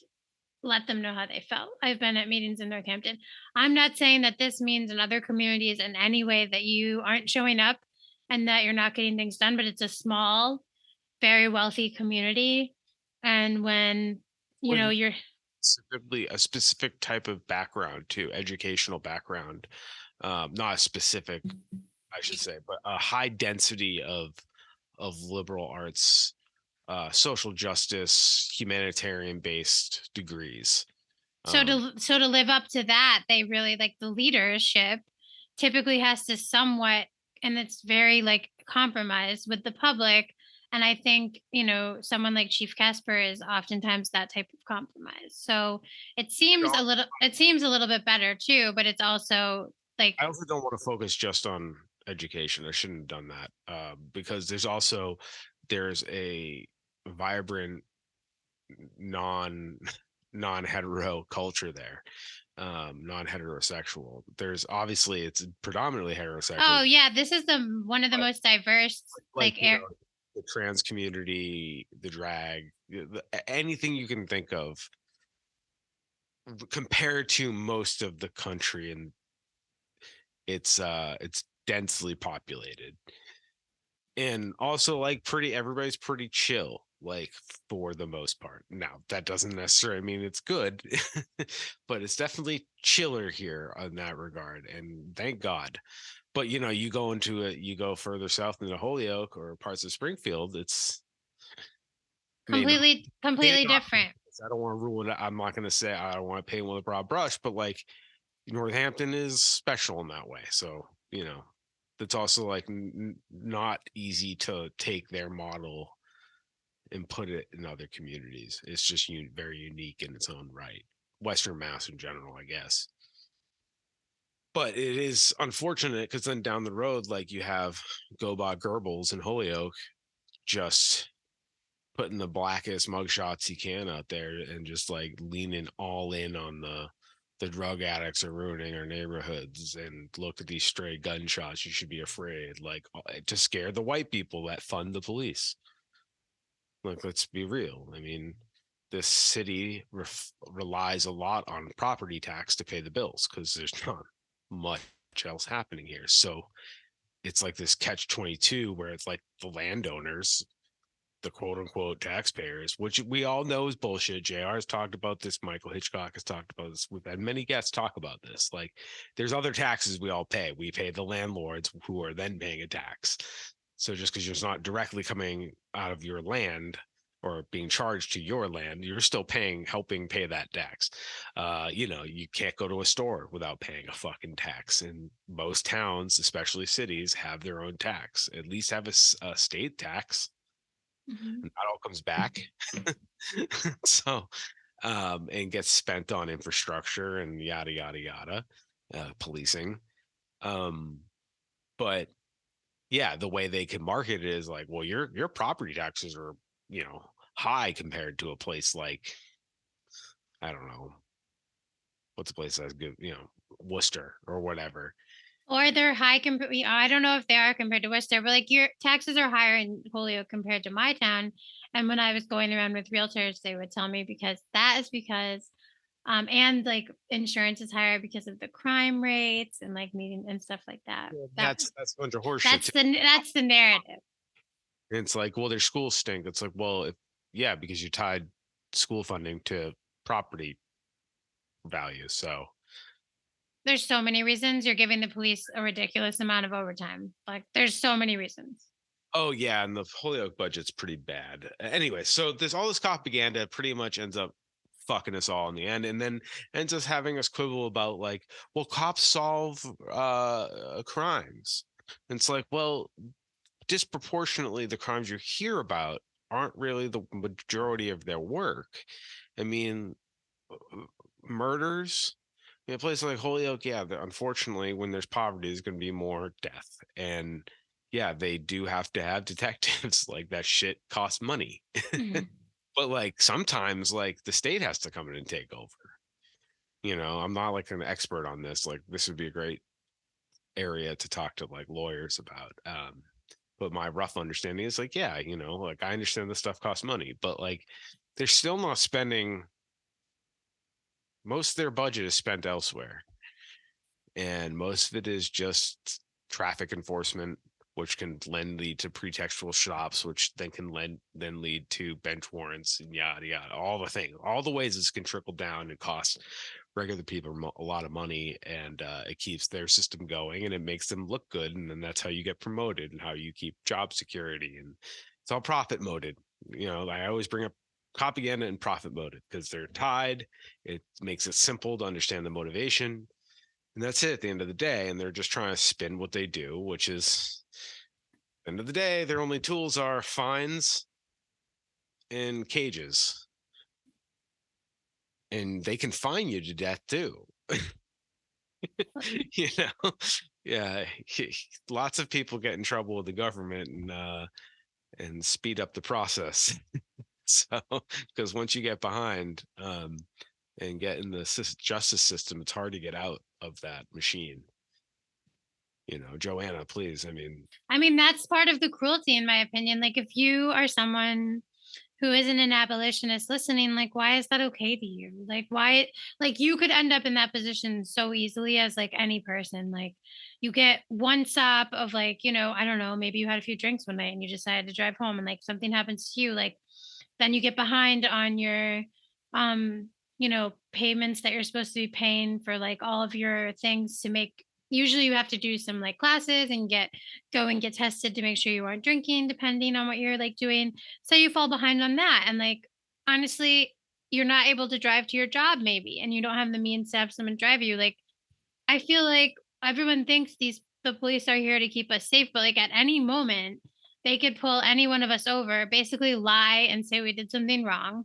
B: let them know how they felt. I've been at meetings in Northampton. I'm not saying that this means in other communities in any way that you aren't showing up and that you're not getting things done, but it's a small, very wealthy community. And when,
A: with
B: you're
A: specifically a specific type of background too, educational background, not a specific, I should say, but a high density of liberal arts, social justice, humanitarian based degrees.
B: so to live up to that, they really like the leadership typically has to somewhat, and it's very like compromised with the public. And I think, someone like Chief Casper is oftentimes that type of compromise. So it seems a little bit better too, but it's also like
A: I also don't want to focus just on education. I shouldn't have done that, because there's a vibrant non non-hetero culture there, non-heterosexual. There's obviously it's predominantly heterosexual,
B: oh yeah, this is the one of the
A: but
B: most diverse
A: like
B: like air.
A: the trans community, the drag, anything you can think of, compared to most of the country, and it's densely populated, and also like everybody's pretty chill, like for the most part. Now that doesn't necessarily mean it's good, but it's definitely chiller here on that regard, and thank God. But you go further south into Holyoke or parts of Springfield, it's may not
B: Completely
A: chaos.
B: different.
A: I don't want to rule it. I'm not going to say I don't want to paint with a broad brush, but like Northampton is special in that way. So, it's also like not easy to take their model and put it in other communities. It's just very unique in its own right. Western Mass in general, I guess. But it is unfortunate because then down the road, like you have Gobot Goebbels in Holyoke, just putting the blackest mugshots you can out there and just like leaning all in on the drug addicts are ruining our neighborhoods, and look at these stray gunshots, you should be afraid, like to scare the white people that fund the police. Like, let's be real. I mean, this city relies a lot on property tax to pay the bills because there's not much else happening here. So it's like this catch 22 where it's like the landowners, the quote unquote taxpayers, which we all know is bullshit. JR has talked about this. Michael Hitchcock has talked about this. We've had many guests talk about this. Like, there's other taxes we all pay. We pay the landlords who are then paying a tax. So just because it's not directly coming out of your land or being charged to your land, you're still helping pay that tax. You can't go to a store without paying a fucking tax. And most towns, especially cities, have their own tax. At least have a state tax.
B: Mhm.
A: And that all comes back. So, and gets spent on infrastructure and yada yada yada, policing. But yeah, the way they can market it is like, well, your property taxes are, high compared to a place like, I don't know, what's a place that's good, Worcester or whatever.
B: Or they're high compared. I don't know if they are compared to Worcester, but like your taxes are higher in Holyoke compared to my town. And when I was going around with realtors, they would tell me because and like insurance is higher because of the crime rates and like meeting and stuff like that.
A: Well,
B: That
A: that's a bunch of horseshit too.
B: that's the narrative.
A: It's like, well, their schools stink. It's like, well, yeah, because you tied school funding to property value. So,
B: There's so many reasons you're giving the police a ridiculous amount of overtime. Like there's so many reasons.
A: oh yeah, and the Holyoke budget's pretty bad. Anyway, so all this propaganda pretty much ends up fucking us all in the end, and then ends us having us quibble about like, well, cops solve crimes. And it's like, well, disproportionately, the crimes you hear about aren't really the majority of their work. I mean, murders in a place like Holyoke, yeah, unfortunately, when there's poverty, there's going to be more death. And yeah, they do have to have detectives. Like, that shit costs money.
B: Mhm.
A: But like sometimes, like, the state has to come in and take over. I'm not like an expert on this. Like, this would be a great area to talk to like lawyers about. But my rough understanding is like, yeah, like, I understand this stuff costs money, but like they're still not spending, most of their budget is spent elsewhere. And most of it is just traffic enforcement, which can then lead to pretextual stops, which then can then lead to bench warrants and yada yada. All the things, all the ways this can trickle down and cost regular people a lot of money, and it keeps their system going, and it makes them look good, and then that's how you get promoted and how you keep job security, and it's all profit motive. I always bring up propaganda and profit motive because they're tied. It makes it simple to understand the motivation, and that's it at the end of the day. And they're just trying to spin what they do, which is, at the end of the day, their only tools are fines and cages. And they can fine you to death too. you know, yeah, lots of people get in trouble with the government, and speed up the process. So, because once you get behind, and get in the justice system, it's hard to get out of that machine. Joanna, please.
B: I mean, that's part of the cruelty, in my opinion. Like, if you are someone who isn't an abolitionist listening, like, why is that okay to you? Like, why, like, you could end up in that position so easily as like any person. Like, you get one stop of like, I don't know, maybe you had a few drinks one night and you decided to drive home and like something happens to you. Like, then you get behind on your, payments that you're supposed to be paying for like all of your things to make. Usually you have to do some like classes and go and get tested to make sure you aren't drinking, depending on what you're like doing. So you fall behind on that. And like, honestly, you're not able to drive to your job maybe, and you don't have the means to have someone drive you. Like, I feel like everyone thinks the police are here to keep us safe, but like at any moment, they could pull any one of us over, basically lie and say we did something wrong,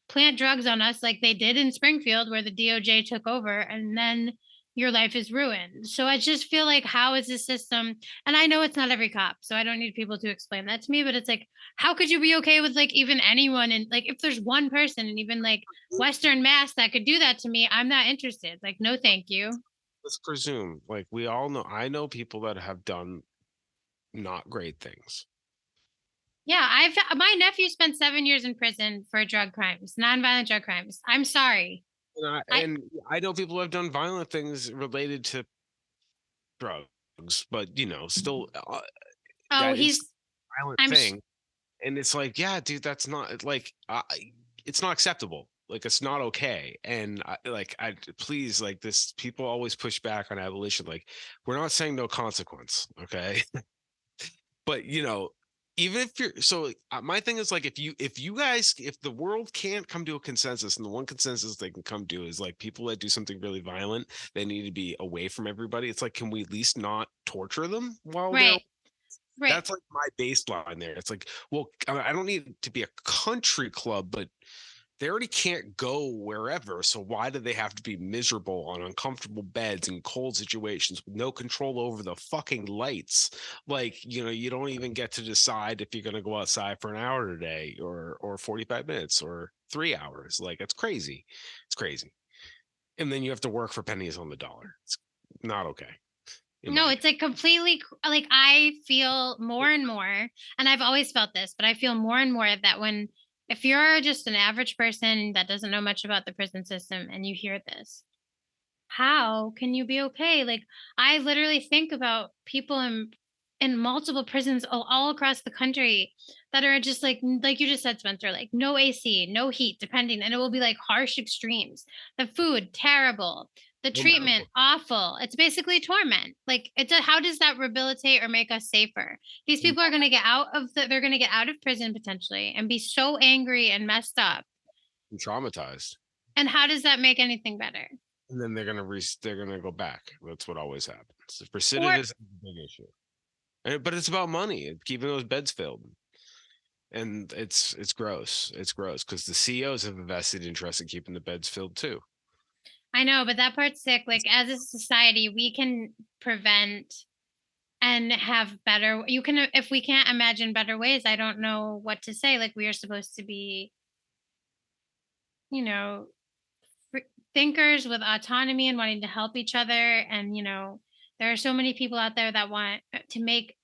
B: plant drugs on us like they did in Springfield where the DOJ took over, and then your life is ruined. So I just feel like, how is this system, and I know it's not every cop, so I don't need people to explain that to me, but it's like, how could you be okay with like even anyone, and like if there's one person and even like Western Mass that could do that to me, I'm not interested. Like, no, thank you.
A: Let's presume, like we all know, I know people that have done not great things.
B: Yeah, I've my nephew spent 7 years in prison for drug crimes, nonviolent drug crimes. I'm sorry. I
A: And I know people who have done violent things related to drugs, but still,
B: oh,
A: that is
B: he's
A: a violent
B: I'm sh-
A: thing. And it's like, yeah, dude, that's not like, it's not acceptable. Like, it's not okay. And I please, like this, people always push back on abolition. Like, we're not saying no consequence, okay? But even if you're so my thing is like, if the world can't come to a consensus, and the one consensus they can come to is like people that do something really violent, they need to be away from everybody. It's like, can we at least not torture them while they're
B: right, right.
A: that's like my baseline there. It's like, well, I don't need it to be a country club, but they already can't go wherever. So why do they have to be miserable on uncomfortable beds in cold situations with no control over the fucking lights? Like, you don't even get to decide if you're going to go outside for an hour today, or 45 minutes or 3 hours. Like, it's crazy. It's crazy. And then you have to work for pennies on the dollar. It's not okay, in my
B: No,
A: opinion.
B: it's like completely like, I feel more and more, and I've always felt this, but I feel more and more that when, if you're just an average person that doesn't know much about the prison system and you hear this, how can you be okay? Like, I literally think about people in multiple prisons all across the country that are just like you just said, Spencer, like no AC, no heat, depending, and it will be like harsh extremes. The food terrible, the
A: No
B: treatment
A: medical.
B: awful. It's basically torment. Like, how does that rehabilitate or make us safer? These people are going to get they're going to get out of prison potentially and be so angry and messed up.
A: I'm traumatized.
B: And how does that make anything better?
A: And then they're gonna go back. That's what always happens.
B: Or
A: Recidivism is a big issue. But it's about money, keeping those beds filled. And it's gross. It's gross because the CEOs have a vested interest in keeping the beds filled too.
B: I know, but that part's sick. Like, as a society, we can prevent and have better, you can, if we can't imagine better ways, I don't know what to say. Like, we are supposed to be, you know, fr- thinkers with autonomy and wanting to help each other. And, there are so many people out there that want to make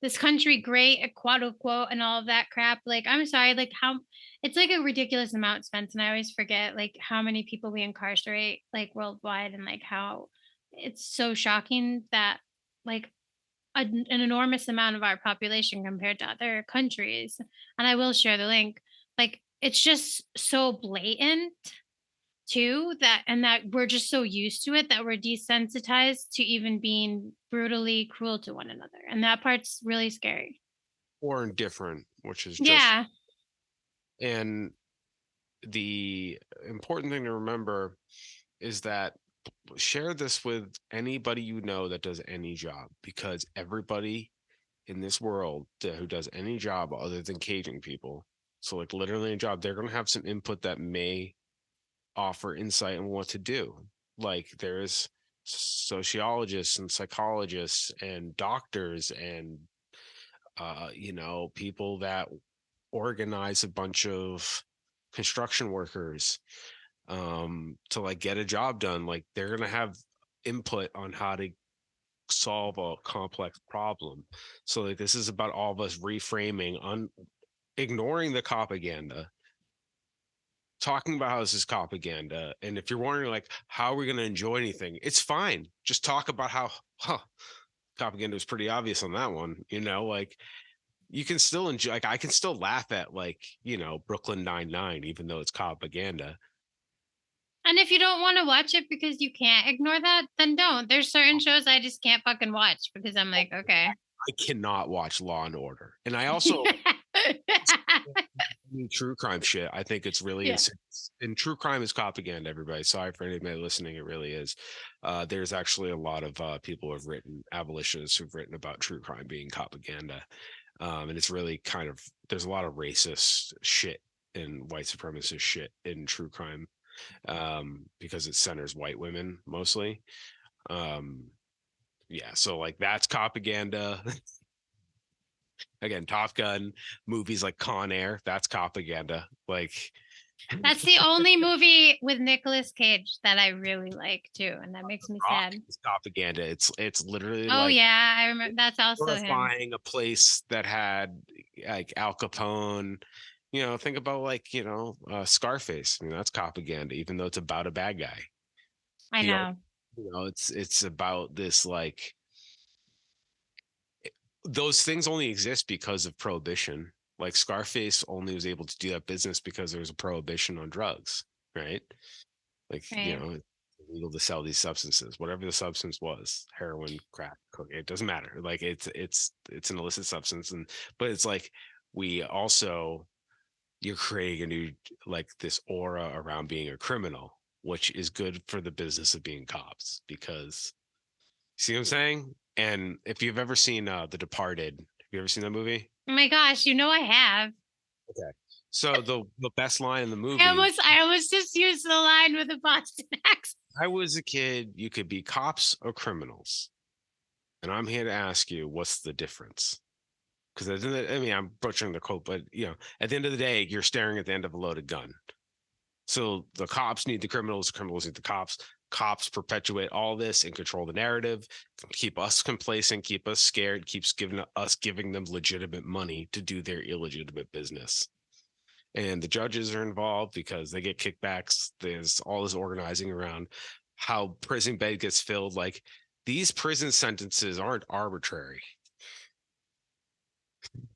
B: this country great, quote unquote, and all of that crap. Like, I'm sorry, like how it's like a ridiculous amount, Spence, and I always forget like how many people we incarcerate like worldwide, and like how it's so shocking that like an enormous amount of our population compared to other countries. And I will share the link. Like, it's just so blatant too, that and that we're just so used to it that we're desensitized to even being brutally cruel to one another, and that part's really scary.
A: Or indifferent, which is just.
B: Yeah.
A: And the important thing to remember is that share this with anybody that does any job, because everybody in this world who does any job other than caging people, so like literally a job, they're going to have some input that may offer insight on what to do. Like, there's sociologists and psychologists and doctors and people that organize a bunch of construction workers to like get a job done. Like, they're going to have input on how to solve a complex problem. So like, this is about all of us reframing, ignoring the propaganda, talking about how this is propaganda. And if you're wondering like, how are we going to enjoy anything, it's fine, just talk about how propaganda was pretty obvious on that one. Like, you can still enjoy, like, I can still laugh at, like, Brooklyn Nine-Nine, even though it's propaganda.
B: And if you don't want to watch it because you can't ignore that, then don't. There's certain shows I just can't fucking watch because I'm like, okay.
A: I cannot watch Law and Order. And I also, true crime shit, I think it's really
B: Yeah.
A: insane. And true crime is propaganda, everybody. Sorry for anybody listening, it really is. There's actually a lot of people who have written, abolitionists who've written about true crime being propaganda. And it's really kind of, there's a lot of racist shit and white supremacist shit in true crime. because it centers white women mostly. Um, yeah, so like that's Copaganda. Again, Top Gun, movies like Con Air, that's Copaganda. Like
B: That's the only movie with Nicolas Cage that I really like too, and that makes me
A: Rock
B: sad.
A: is Copaganda. It's literally
B: Oh
A: like
B: yeah, I remember that's also him.
A: glorifying a place that had like Al Capone. Think about like, Scarface. I mean, that's Copaganda, even though it's about a bad guy.
B: I
A: He, al-
B: know.
A: it's about this like those things only exist because of prohibition. Like Scarface only was able to do that business because there was a prohibition on drugs, right? Like,
B: Right.
A: it's illegal to sell these substances, whatever the substance was, heroin, crack, cocaine, it doesn't matter. Like it's an illicit substance. But it's like we also you're creating a new like this aura around being a criminal, which is good for the business of being cops because see what I'm saying? And if you've ever seen The Departed, have you ever seen that movie?
B: Oh my gosh, I have.
A: Okay. So the best line in the
B: I
A: movie,
B: almost I almost just used the line with a Boston accent.
A: I was a kid, you could be cops or criminals. And I'm here to ask you, what's the difference? Because I mean, I'm butchering the quote, but at the end of the day, you're staring at the end of a loaded gun. So the cops need the criminals need the cops. Cops perpetuate all this and control the narrative, keep us complacent, keep us scared, keeps giving them legitimate money to do their illegitimate business. And the judges are involved because they get kickbacks. There's all this organizing around how prison bed gets filled. Like these prison sentences aren't arbitrary.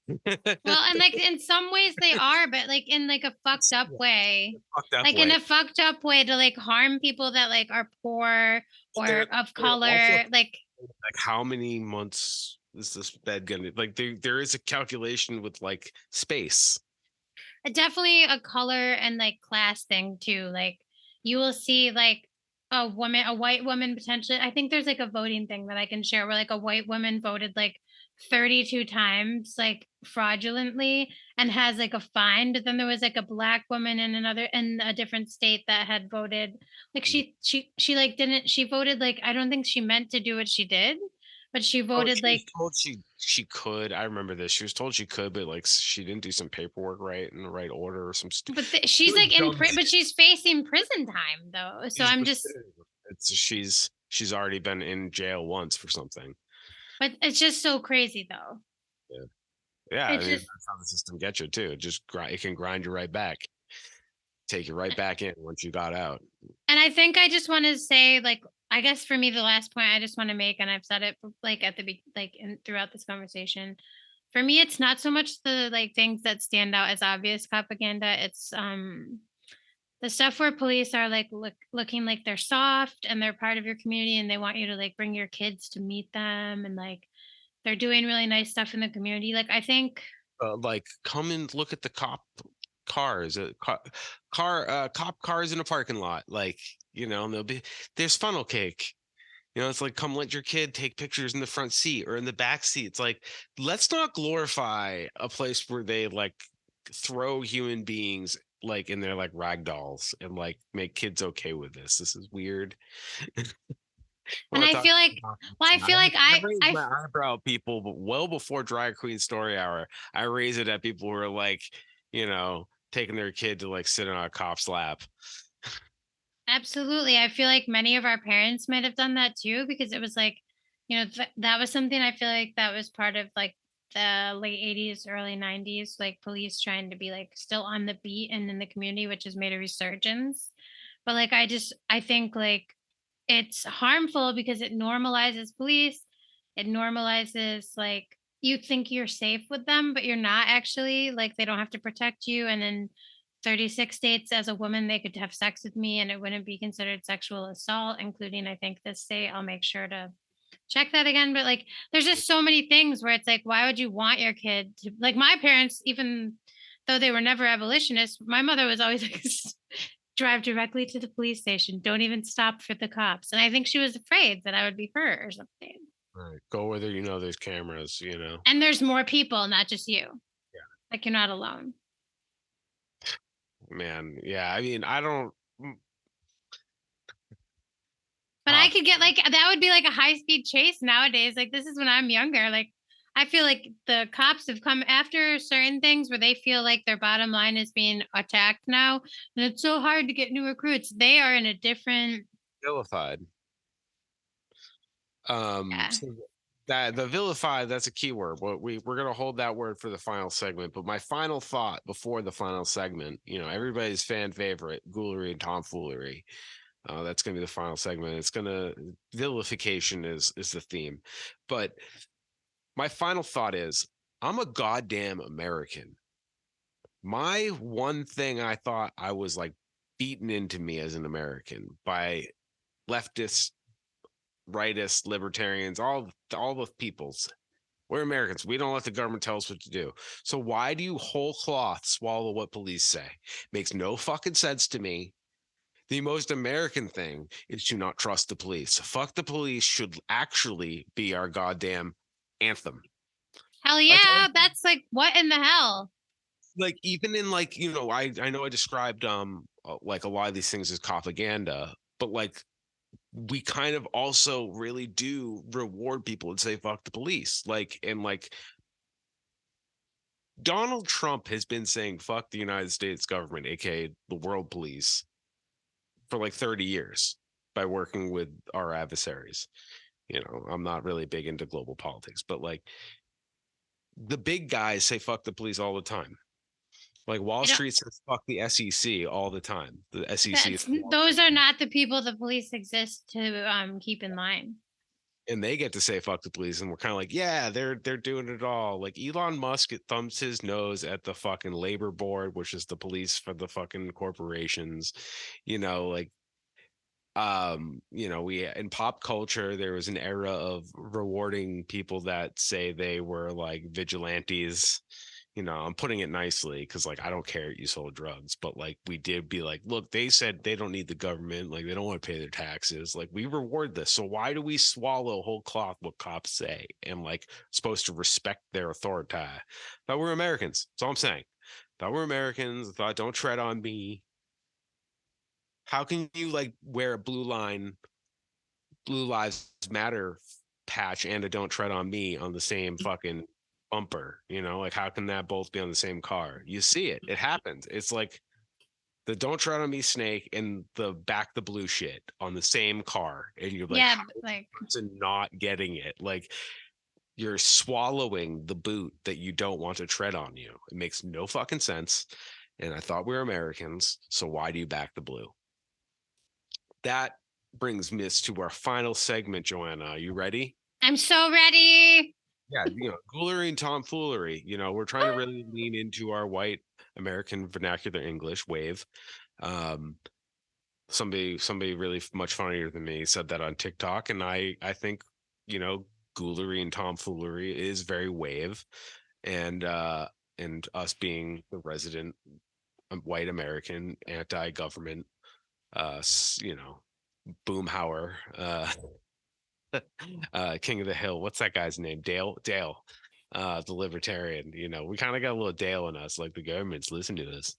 B: Well, and like in some ways they are, but like in like a fucked up way.
A: Fucked up
B: Like in
A: way.
B: a fucked up way to like harm people that like are poor or of
A: They're also
B: color. Like
A: like how many months is this bed gonna like there is a calculation with like space.
B: definitely a color and like class thing too. Like you will see like a white woman potentially. I think there's like a voting thing that I can share where like a white woman voted like 32 times like fraudulently and has like a fine. But then there was like a black woman in a different state that had voted like she like didn't she voted like I don't think she meant to do what she did, but she
A: Oh,
B: voted
A: she was
B: like
A: told she could. I remember this. She was told she could, but like she didn't do some paperwork right in the right order or some
B: she's
A: really
B: like in
A: dumb
B: but
A: shit.
B: she's facing prison time though. So I'm
A: But
B: just
A: she's already been in jail once for something.
B: but it's just so crazy though.
A: Yeah, yeah. I
B: It's
A: mean,
B: just
A: that's how the system gets you too. It can grind you right back, take you right back in once you got out.
B: and I think I just want to say like I guess for me the last point I just want to make and I've said it like at the like in throughout this conversation. For me it's not so much the like things that stand out as obvious propaganda. It's the stuff where police are like looking like they're soft and they're part of your community and they want you to like bring your kids to meet them and like they're doing really nice stuff in the community. Like I think
A: Like come and look at the cars, cop cars in a parking lot. Like and there's funnel cake. It's like come let your kid take pictures in the front seat or in the back seat. It's like let's not glorify a place where they like throw human beings like in their like rag dolls and like make kids okay with this. This is weird.
B: and
A: Want
B: I
A: to talk
B: feel like well I feel like
A: I raised my eyebrow at people, but well before Drag Queen Story Hour. I raised it at people who are like, taking their kid to like sit on a cop's lap.
B: absolutely. I feel like many of our parents might have done that too because it was like, that was something I feel like that was part of like the late 80s, early 90s, like police trying to be like still on the beat and in the community, which has made a resurgence. But like I think like it's harmful because it normalizes police. It normalizes like you think you're safe with them, but you're not actually. Like they don't have to protect you. And in 36 states, as a woman, they could have sex with me and it wouldn't be considered sexual assault, including I think this state. I'll make sure to check that again. But like there's just so many things where it's like, why would you want your kid to like my parents, even though they were never abolitionists, my mother was always like drive directly to the police station. Don't even stop for the cops. And I think she was afraid that I would be hurt or something.
A: Right. Go where there's cameras.
B: And there's more people, not just you.
A: Yeah.
B: Like you're not alone.
A: Man, yeah. I mean, I don't.
B: But I could get like that would be like a high-speed chase nowadays. Like this is when I'm younger. Like I feel like the cops have come after certain things where they feel like their bottom line is being attacked now, and it's so hard to get new recruits. They are in a different
A: vilified.
B: yeah.
A: So that the vilified, that's a key word. But we're gonna hold that word for the final segment. But my final thought before the final segment, everybody's fan favorite, ghoulery and tomfoolery. That's gonna be the final segment. It's gonna vilification is the theme. But my final thought is I'm a goddamn American. My one thing I thought I was like beaten into me as an American by leftists, rightists, libertarians, all the peoples. We're Americans. We don't let the government tell us what to do. So why do you whole cloth swallow what police say? Makes no fucking sense to me. The most American thing is to not trust the police. Fuck the police should actually be our goddamn anthem.
B: Hell
A: Like,
B: yeah, that's like what in the hell?
A: like even in like, I know I described like a lot of these things as propaganda, but like we kind of also really do reward people and say fuck the police. Like, and like Donald Trump has been saying fuck the United States government, aka the world police, for like 30 years by working with our adversaries. I'm not really big into global politics, but like the big guys say fuck the police all the time. Like Wall
B: I don't
A: Street says fuck the SEC all the time. The SEC is
B: that's those are not the people the police exist to keep in line.
A: and they get to say fuck the police, and we're kind of like, yeah, they're doing it all. Like Elon Musk thumbs his nose at the fucking labor board, which is the police for the fucking corporations. Like we in pop culture there was an era of rewarding people that say they were like vigilantes. I'm putting it nicely because like I don't care you sold drugs, but like we did be like, look, they said they don't need the government, like they don't want to pay their taxes, like we reward this, so why do we swallow whole cloth what cops say and like supposed to respect their authority? Thought we're Americans, that's all I'm saying. Thought we're Americans, thought don't tread on me. How can you like wear a blue lives matter patch and a don't tread on me on the same fucking bumper? Like how can that both be on the same car? You see it happens. It's like the don't tread on me snake and the back the blue shit on the same car, and you're like,
B: Yeah,
A: how
B: like
A: is the person not getting it? Like you're swallowing the boot that you don't want to tread on you. It makes no fucking sense. And I thought we were Americans, so why do you back the blue? That brings me to our final segment. Joanna, are you ready?
B: I'm so ready.
A: Yeah, ghoulery and tomfoolery. We're trying to really lean into our white American vernacular English wave. Um, somebody really much funnier than me said that on TikTok, and I think ghoulery and tomfoolery is very wave, and us being the resident white American anti-government, boomhauer, king of the hill, what's that guy's name? Dale, the libertarian. We kind of got a little Dale in us, like the government's listening to this.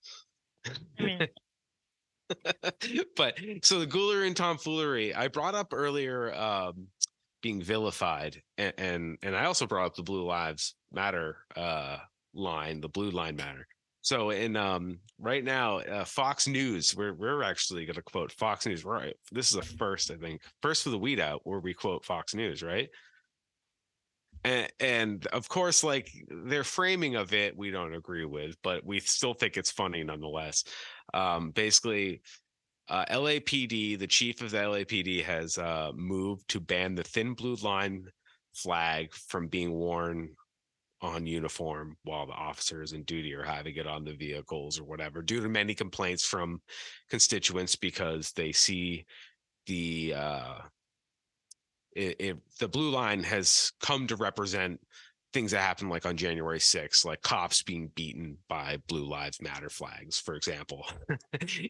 B: I mean,
A: But so the ghoulery and tomfoolery I brought up earlier, being vilified, and I also brought up the blue lives matter line, the blue line matter. So in right now, Fox News, we're actually going to quote Fox News. Right, this is a first, I think, first for the weed out where we quote Fox News, right? And of course, like their framing of it, we don't agree with, but we still think it's funny nonetheless. Basically, LAPD, the chief of the LAPD, has moved to ban the thin blue line flag from being worn on uniform while the officers in duty are having it on the vehicles or whatever, due to many complaints from constituents because they see the the blue line has come to represent things that happened like on January 6th, like cops being beaten by Blue Lives Matter flags, for example,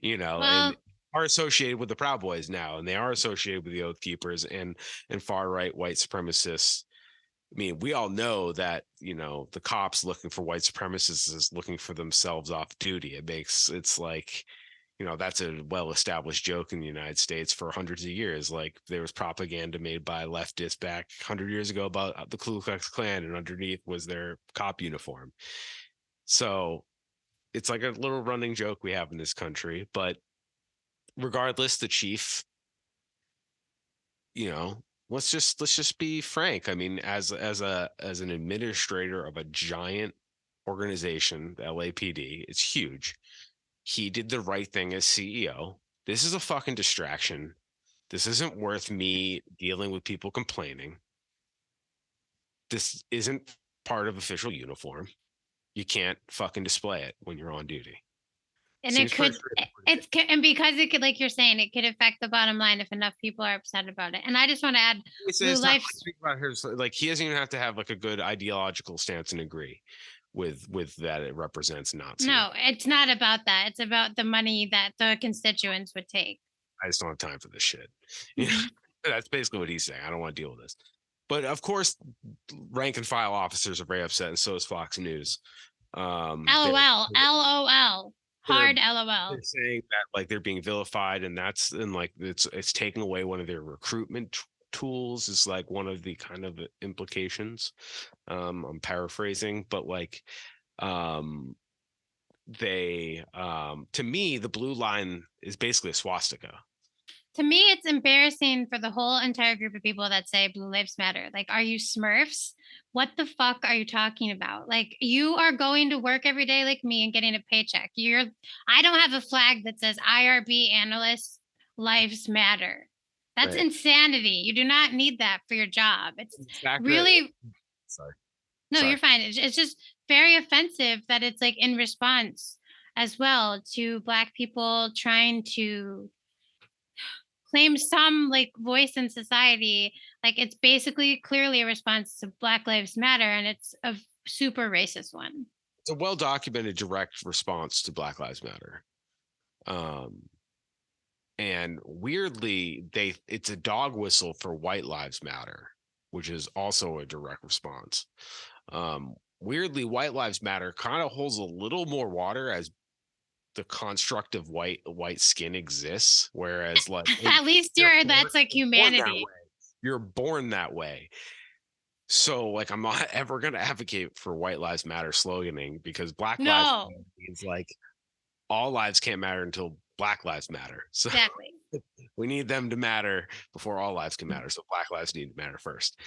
A: and
B: well,
A: are associated with the Proud Boys now, and they are associated with the Oath Keepers and far right white supremacists. I mean, we all know that, the cops looking for white supremacists is looking for themselves off duty. It's like, that's a well-established joke in the United States for hundreds of years. Like there was propaganda made by leftists back 100 years ago about the Ku Klux Klan, and underneath was their cop uniform. So it's like a little running joke we have in this country. But regardless, the chief, let's just be frank. I mean, as an administrator of a giant organization, the LAPD, it's huge. He did the right thing as CEO. This is a fucking distraction. This isn't worth me dealing with people complaining. This isn't part of official uniform. You can't fucking display it when you're on duty.
B: And
A: Seems
B: it
A: pretty
B: could,
A: straightforward.
B: and because it could, like you're saying, it could affect the bottom line if enough people are upset about it. And I just want to add, Blue
A: It's not like,
B: Lives.
A: think about his, like he doesn't even have to have like a good ideological stance and agree with that it represents Nazi.
B: No, it's not about that. It's about the money that the constituents would take.
A: I just don't have time for this shit.
B: Mhm.
A: That's basically what he's saying. I don't want to deal with this. But of course, rank and file officers are very upset, and so is Fox News.
B: LOL, LOL,
A: They're
B: hard LOL.
A: saying that like they're being vilified, and like it's taking away one of their recruitment tools is like one of the kind of implications. I'm paraphrasing, but like they to me the blue line is basically a swastika.
B: To me, it's embarrassing for the whole entire group of people that say Blue Lives Matter. Like, are you Smurfs? What the fuck are you talking about? Like, you are going to work every day like me and getting a paycheck. I don't have a flag that says IRB analyst lives matter. That's
A: Right.
B: insanity. You do not need that for your job. It's really,
A: Sorry.
B: no,
A: Sorry.
B: you're fine. It's just very offensive that it's like in response as well to Black people trying to claim some like voice in society. Like it's basically clearly a response to Black Lives Matter, and it's a super racist one.
A: It's a well documented direct response to Black Lives Matter. And weirdly, it's a dog whistle for White Lives Matter, which is also a direct response. Weirdly, White Lives Matter kind of holds a little more water as the construct of white skin exists, whereas like
B: At least that's like humanity.
A: you're born that way. So like I'm not ever going to advocate for White Lives Matter sloganing, because Black Lives
B: No,
A: Matter means like all lives can't matter until Black Lives Matter. So
B: exactly.
A: we need them to matter before all lives can matter. So Black lives need to matter first,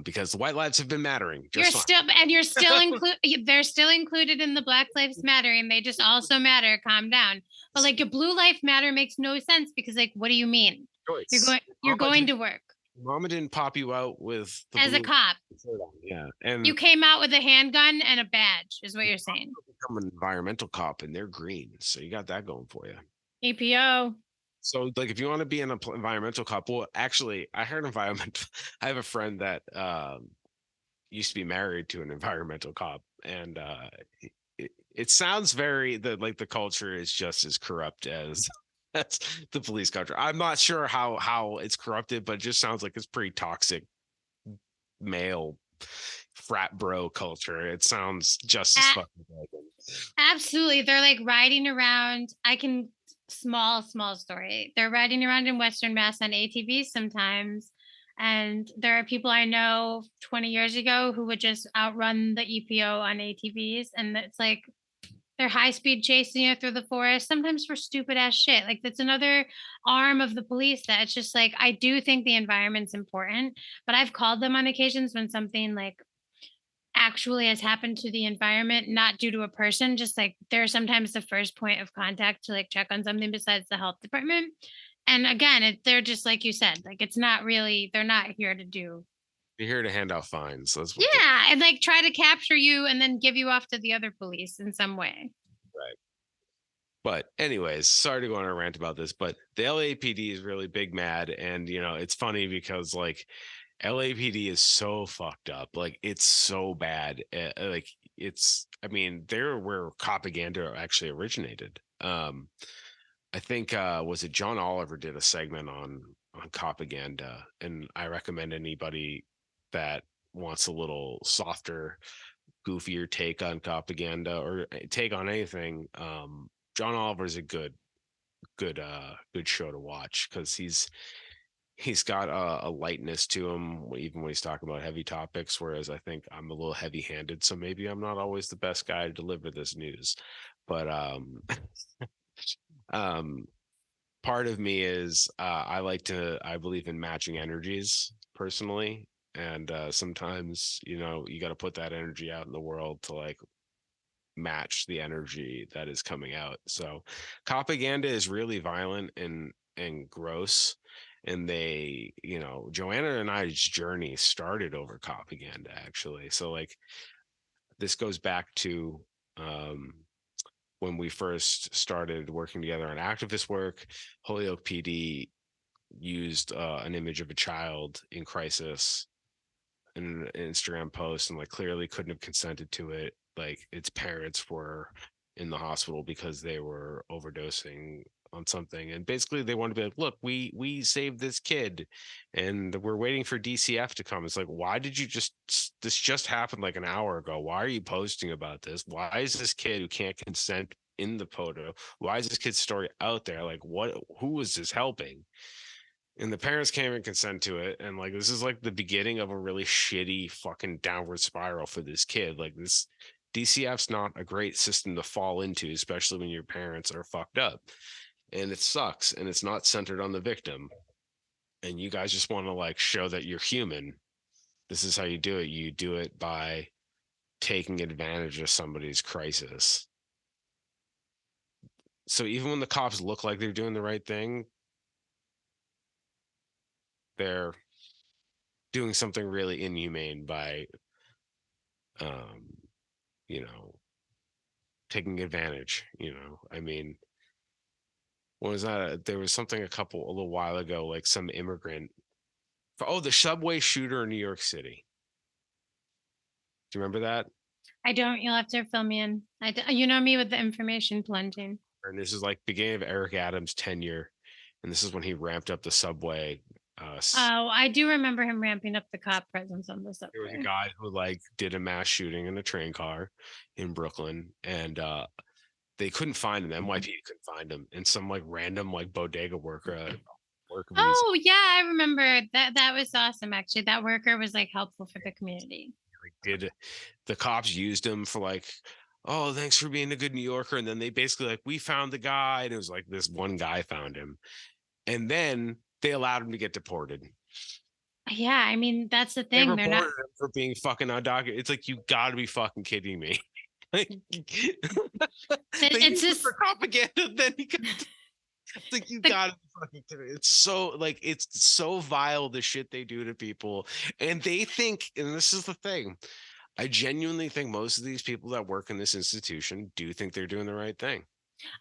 A: because the white lives have been mattering just fine.
B: You're still they're still included in the Black Lives Matter, and they just also matter. Calm down. But like your Blue Life Matter makes no sense, because like, what do you mean? You're going to work.
A: Mama didn't pop you out with the
B: as a cop.
A: Yeah, and
B: You came out with a handgun and a badge, is what you're saying.
A: become an environmental cop, and they're green, so you got that going for you.
B: EPO.
A: So like if you want to be an environmental cop, well, actually, I heard environmental. I have a friend that used to be married to an environmental cop, and it sounds very the culture is just as corrupt as that's the police culture. I'm not sure how it's corrupted, but it just sounds like it's pretty toxic male frat bro culture. It sounds just as fucking broken.
B: Absolutely. They're like riding around. Small story. They're riding around in Western Mass on ATVs sometimes. And there are people I know 20 years ago who would just outrun the EPO on ATVs. And it's like they're high speed chasing you through the forest, sometimes for stupid ass shit. Like that's another arm of the police that it's just like, I do think the environment's important, but I've called them on occasions when something like actually has happened to the environment, not due to a person, just like they're sometimes the first point of contact to like check on something besides the health department. And again, they're just like you said, like it's not really, they're not here to do.
A: You're here to hand out fines. That's what
B: Yeah, and like try to capture you and then give you off to the other police in some way.
A: Right. But anyways, sorry to go on a rant about this, but the LAPD is really big mad, and it's funny because like LAPD is so fucked up. Like it's so bad. Like I mean, they're where Copaganda actually originated. I think was it John Oliver did a segment on Copaganda, and I recommend anybody that wants a little softer, goofier take on Copaganda or take on anything. John Oliver is a good good show to watch, because he's got a lightness to him, even when he's talking about heavy topics, whereas I think I'm a little heavy-handed, so maybe I'm not always the best guy to deliver this news. But um part of me is, I believe in matching energies personally, and sometimes, you got to put that energy out in the world to like match the energy that is coming out. So Copaganda is really violent and gross. And they, Joanna and I's journey started over Copaganda, actually. So like, this goes back to um when we first started working together on activist work. Holyoke PD used an image of a child in crisis in an Instagram post, and like clearly couldn't have consented to it. Like, its parents were in the hospital because they were overdosing on something, and basically they wanted to be like, look, we saved this kid and we're waiting for DCF to come. It's like, why did you this just happened like an hour ago? Why are you posting about this? Why is this kid who can't consent in the photo? Why is this kid's story out there? Like, who is this helping? And the parents can't even consent to it, and like, this is like the beginning of a really shitty fucking downward spiral for this kid. Like, this DCF's not a great system to fall into, especially when your parents are fucked up, and it sucks, and it's not centered on the victim. And you guys just want to like show that you're human. This is how you do it. You do it by taking advantage of somebody's crisis. So even when the cops look like they're doing the right thing, they're doing something really inhumane by um you know taking advantage. I mean, what was that? There was something a little while ago, like some immigrant the subway shooter in New York City. Do you remember that?
B: I don't. You'll have to fill me in. You know me with the information plunging.
A: And this is like beginning of Eric Adams' tenure, and this is when he ramped up the subway.
B: Oh, I do remember him ramping up the cop presence on the
A: There was a
B: subway.
A: guy who like did a mass shooting in a train car in Brooklyn, and they couldn't find him. NYPD couldn't find him, and some like random like bodega worker work visa
B: Oh yeah, I remember that. That was awesome. Actually, that worker was like helpful for the community.
A: like did the cops used him for like, oh, thanks for being a good New Yorker. And then they basically like, we found the guy, and it was like this one guy found him, and then they allowed him to get deported.
B: Yeah, I mean that's the
A: They
B: thing. They're not.
A: reported him for being fucking undocumented. It's like, you gotta be fucking kidding me. Like, they
B: It's
A: used it
B: just
A: for propaganda, then he could, it's like, you
B: the
A: gotta be fucking kidding me. It's so like, it's so vile, the shit they do to people. And they think, and this is the thing, I genuinely think most of these people that work in this institution do think they're doing the right thing.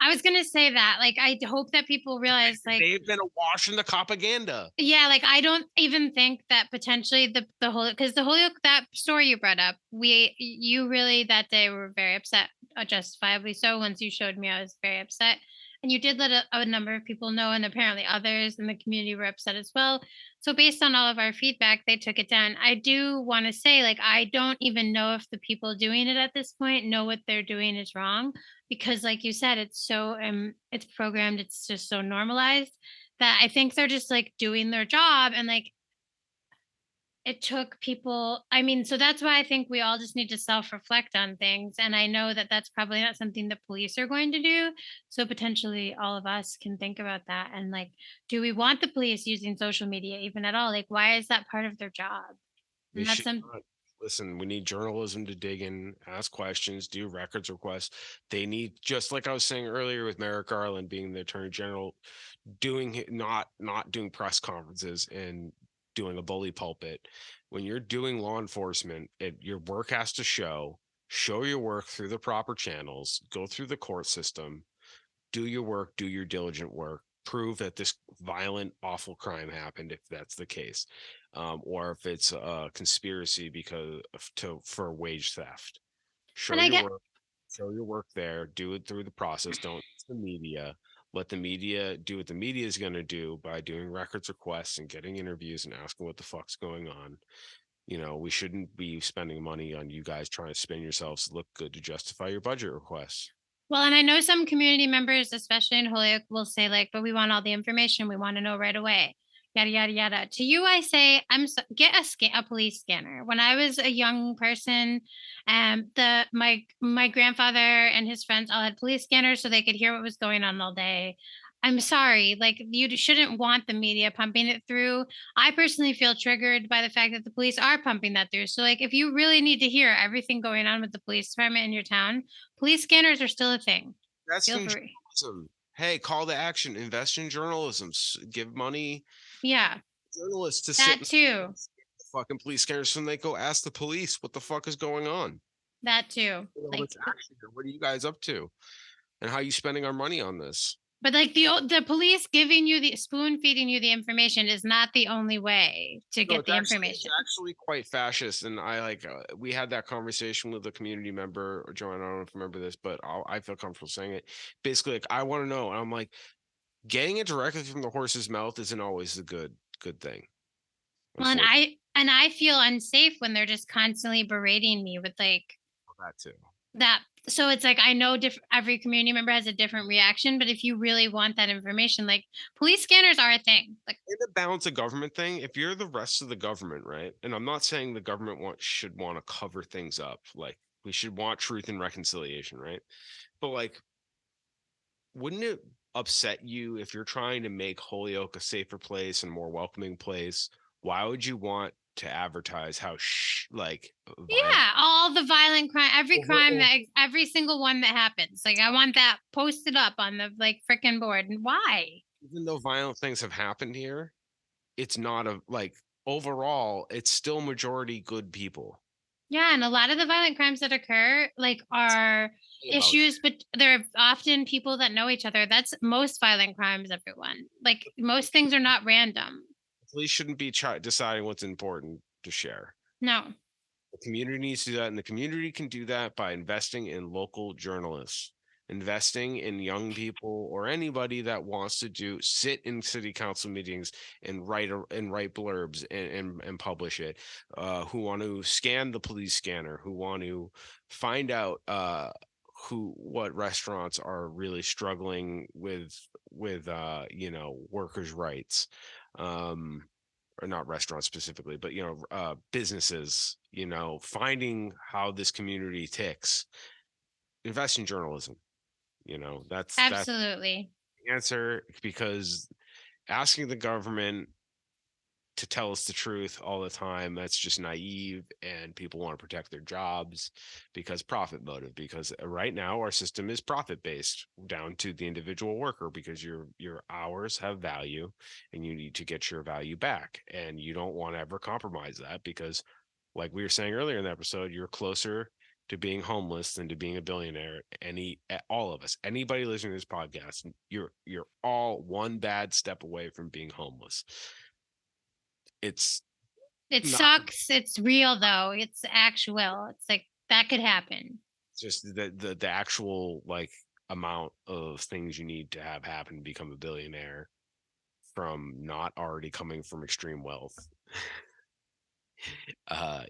B: I was gonna say that. Like, I hope that people realize, like,
A: They've been awash in the propaganda.
B: yeah, like I don't even think that potentially the whole because the whole that story you brought up, you really that day were very upset, justifiably so. Once you showed me, I was very upset, and you did let a number of people know, and apparently others in the community were upset as well. So based on all of our feedback, they took it down. I do want to say, like, I don't even know if the people doing it at this point know what they're doing is wrong, because, like you said, it's programmed, it's just so normalized that I think they're just like doing their job and like it took people I mean, so that's why I think we all just need to self-reflect on things, and I know that that's probably not something the police are going to do, so potentially all of us can think about that and like, do we want the police using social media even at all? Like, why is that part of their job?
A: They
B: And that's
A: should
B: some
A: not. Listen, we need journalism to dig in, ask questions, do records requests. They need, just like I was saying earlier with Merrick Garland being the attorney general, not doing press conferences and doing a bully pulpit. When you're doing law enforcement, your work has to show your work through the proper channels, go through the court system, do your work, do your diligent work, prove that this violent, awful crime happened, if that's the case, or if it's a conspiracy for wage theft.
B: and
A: Show
B: I
A: your
B: get
A: work, show your work there. Do it through the process. Don't use the media. Let the media do what the media is going to do by doing records requests and getting interviews and asking what the fuck's going on. We shouldn't be spending money on you guys trying to spin yourselves to look good to justify your budget requests.
B: Well, and I know some community members, especially in Holyoke, will say like, "But we want all the information. We want to know right away." Yada yada yada. To you, I say, get a police scanner. When I was a young person, the my grandfather and his friends all had police scanners so they could hear what was going on all day. I'm sorry, like shouldn't want the media pumping it through. I personally feel triggered by the fact that the police are pumping that through. So, like, if you really need to hear everything going on with the police department in your town, police scanners are still a thing.
A: Invest
B: Feel
A: in
B: free.
A: journalism. Hey, call to action. Invest in journalism. Give money
B: Yeah,
A: to journalists to sit
B: that
A: and
B: too.
A: fucking police scanners and they go ask the police what the fuck is going on.
B: That too.
A: All
B: Like,
A: this action here. What are you guys up to? And how are you spending our money on this?
B: but like the police giving you the spoon feeding you the information is not the only way to
A: No,
B: get the
A: it's
B: information.
A: actually quite fascist, and I like we had that conversation with a community member, or Joanna. I don't know if you remember this, but I feel comfortable saying it. Basically, like I want to know, and I'm like, getting it directly from the horse's mouth isn't always a good thing.
B: Well, and
A: Unfortunately,
B: I feel unsafe when they're just constantly berating me with like
A: that too.
B: that. So it's like I know every community member has a different reaction, but if you really want that information, like police scanners are a thing. Like,
A: In the balance of government thing, if you're the rest of the government, right? And I'm not saying the government should want to cover things up. Like we should want truth and reconciliation, right? But like, wouldn't it upset you if you're trying to make Holyoke a safer place and more welcoming place? Why would you want to advertise how like violent
B: yeah, all the violent crime, every
A: over,
B: crime
A: over
B: that every single one that happens. Like I want that posted up on the like freaking board. And why?
A: even though violent things have happened here, it's not a like overall, it's still majority good people.
B: Yeah, and a lot of the violent crimes that occur like are
A: About
B: issues, but they're often people that know each other. That's most violent crimes, everyone. Like most things are not random.
A: police shouldn't be deciding what's important to share.
B: No.
A: The community needs to do that, and the community can do that by investing in local journalists, investing in young people or anybody that wants to sit in city council meetings and write blurbs and publish it. Who want to scan the police scanner? Who want to find out what restaurants are really struggling with workers' rights. Um, or not restaurants specifically, but businesses, finding how this community ticks. Invest in journalism. That's
B: Absolutely.
A: the answer, because asking the government to tell us the truth all the time, that's just naive, and people want to protect their jobs because profit motive, because right now our system is profit based down to the individual worker, because your hours have value and you need to get your value back, and you don't want to ever compromise that, because like we were saying earlier in the episode, you're closer to being homeless than to being a billionaire. All of us, anybody listening to this podcast, you're all one bad step away from being homeless. It's
B: It
A: not
B: sucks. It's real though. It's actual. It's like that could happen.
A: just the actual like amount of things you need to have happen to become a billionaire from not already coming from extreme wealth.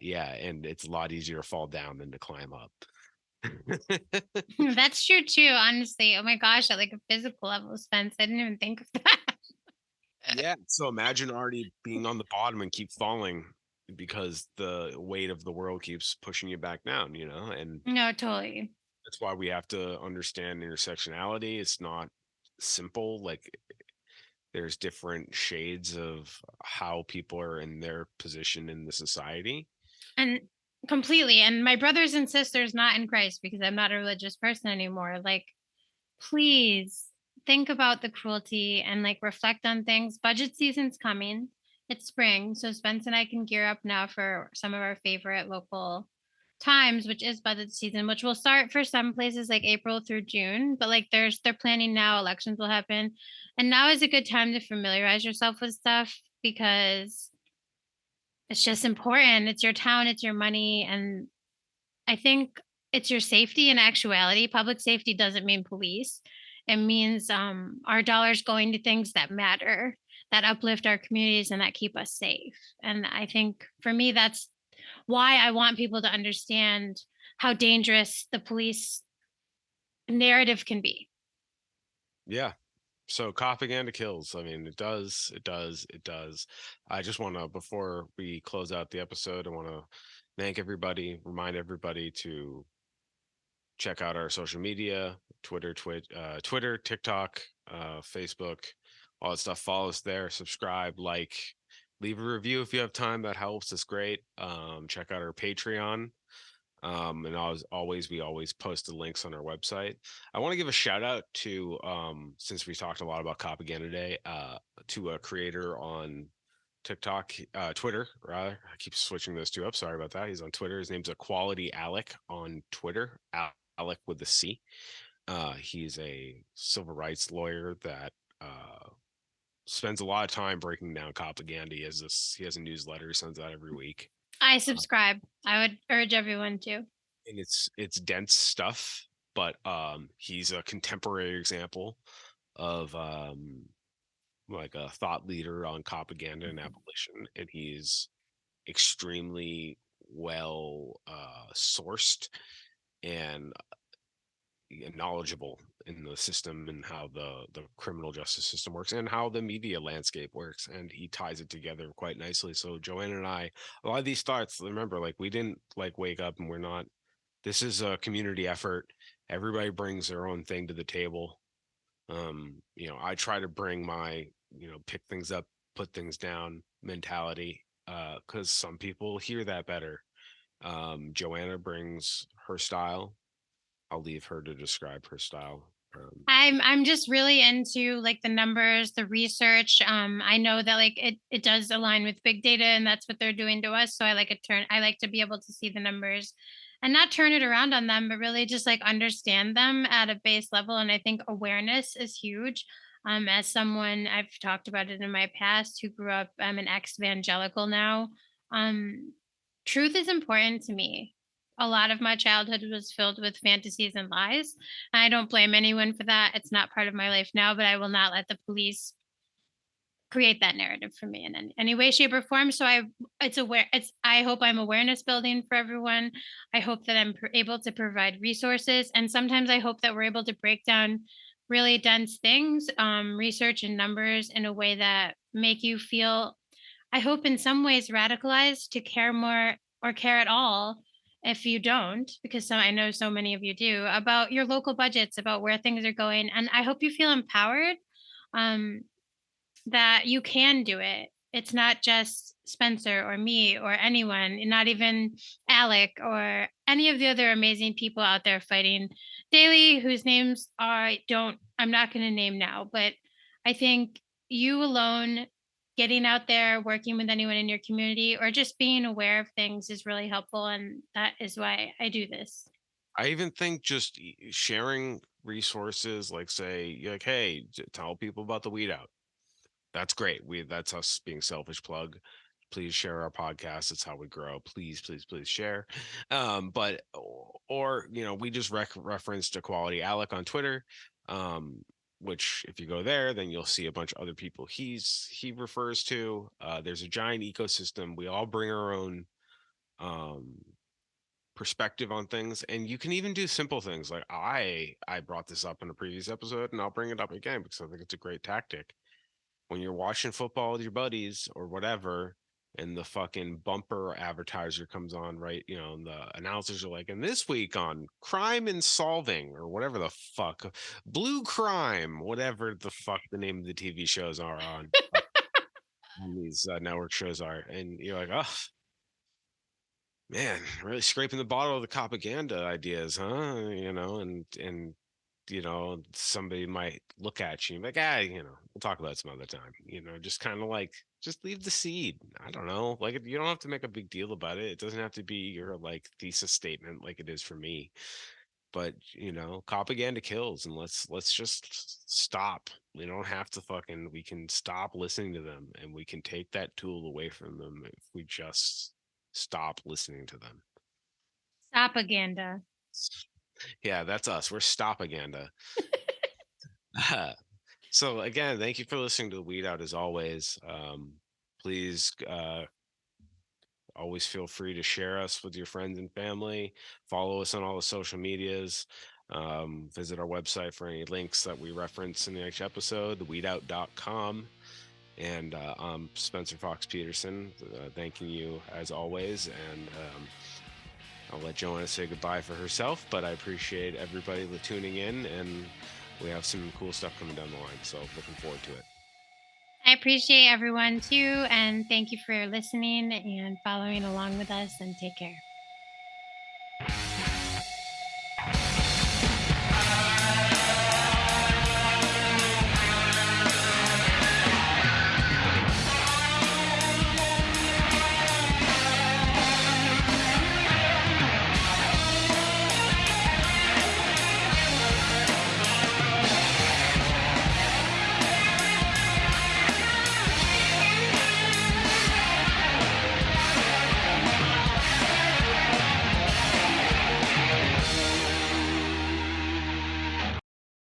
A: Yeah, and it's a lot easier to fall down than to climb up.
B: That's true too, honestly. Oh my gosh, at like a physical level, Spence. I didn't even think of that.
A: Yeah, so imagine already being on the bottom and keep falling because the weight of the world keeps pushing you back down, and
B: No, totally.
A: that's why we have to understand intersectionality. It's not simple. Like there's different shades of how people are in their position in the society.
B: And completely. And my brothers and sisters not in Christ because I'm not a religious person anymore. Like, please think about the cruelty and like reflect on things. Budget season's coming. It's spring. So Spence and I can gear up now for some of our favorite local times, which is budget season, which will start for some places like April through June. But like they're planning now, elections will happen. And now is a good time to familiarize yourself with stuff because it's just important. It's your town, it's your money. And I think it's your safety in actuality. Public safety doesn't mean police. It means our dollars going to things that matter, that uplift our communities and that keep us safe. And I think for me, that's why I want people to understand how dangerous the police narrative can be.
A: Yeah. So Copaganda kills. I mean, it does, it does, it does. I just want to, before we close out the episode, I want to thank everybody, remind everybody to check out our social media, Twitter, TikTok, Facebook, all that stuff. Follow us there, subscribe, like, leave a review if you have time. That helps. It's great. Check out our Patreon. And always we always post the links on our website. I want to give a shout out to since we talked a lot about Copaganda today, to a creator on TikTok, Twitter, rather. I keep switching those two up. Sorry about that. He's on Twitter. His name's Equality Alec on Twitter. Alec with the C. He's a civil rights lawyer that spends a lot of time breaking down propaganda. He has a newsletter. He sends out every week.
B: I subscribe. I would urge everyone to.
A: And it's dense stuff, but he's a contemporary example of like a thought leader on propaganda and abolition, and he's extremely well sourced and knowledgeable in the system and how the criminal justice system works and how the media landscape works, and he ties it together quite nicely. So Joanna and I, a lot of these thoughts, remember, like, we didn't like wake up and we're not, this is a community effort. Everybody brings their own thing to the table. I try to bring my, pick things up, put things down mentality, because some people hear that better. Joanna brings her style. I'll leave her to describe her style.
B: I'm just really into like the numbers, the research. I know that like it does align with big data and that's what they're doing to us. So I like to be able to see the numbers and not turn it around on them, but really just like understand them at a base level. And I think awareness is huge. As someone I've talked about it in my past who grew up, I'm an ex-evangelical now. Um, truth is important to me. A lot of my childhood was filled with fantasies and lies. I don't blame anyone for that. It's not part of my life now, but I will not let the police create that narrative for me in any way, shape, or form. So I hope I'm awareness building for everyone. I hope that I'm able to provide resources. And sometimes I hope that we're able to break down really dense things, research and numbers in a way that make you feel, I hope in some ways radicalized to care more or care at all if you don't, because I know so many of you do, about your local budgets, about where things are going. And I hope you feel empowered, um, that you can do it. It's not just Spencer or me or anyone, not even Alec or any of the other amazing people out there fighting daily whose names I'm not going to name now, but I think you alone getting out there, working with anyone in your community, or just being aware of things is really helpful. And that is why I do this.
A: I even think just sharing resources, like, say, you're like, hey, tell people about the weed out. That's great. That's us being selfish plug. Please share our podcast. It's how we grow. Please, please, please share. But or we just referenced Equality Alec on Twitter. Which, if you go there, then you'll see a bunch of other people he refers to. There's a giant ecosystem. We all bring our own um perspective on things, and you can even do simple things. Like, I brought this up in a previous episode, and I'll bring it up again because I think it's a great tactic. When you're watching football with your buddies or whatever, and the fucking bumper advertiser comes on, right? And the announcers are like, and this week on Crime and Solving, or whatever the fuck, Blue Crime, whatever the fuck the name of the TV shows are on these network shows are. And you're like, oh, man, really scraping the bottom of the propaganda ideas, huh? And somebody might look at you and be like, we'll talk about it some other time. Just kind of like, just leave the seed. I don't know. Like, you don't have to make a big deal about it. It doesn't have to be your like thesis statement like it is for me. But propaganda kills, and let's just stop. We don't have to we can stop listening to them, and we can take that tool away from them if we just stop listening to them.
B: Propaganda.
A: Yeah, that's us. We're stopaganda. So again, thank you for listening to the Weed Out as always. Please always feel free to share us with your friends and family. Follow us on all the social medias. Visit our website for any links that we reference in the next episode, theweedout.com. And I'm Spencer Fox Peterson, thanking you as always. And I'll let Joanna say goodbye for herself, but I appreciate everybody tuning in, and we have some cool stuff coming down the line. So looking forward to it.
B: I appreciate everyone too, and thank you for listening and following along with us, and take care.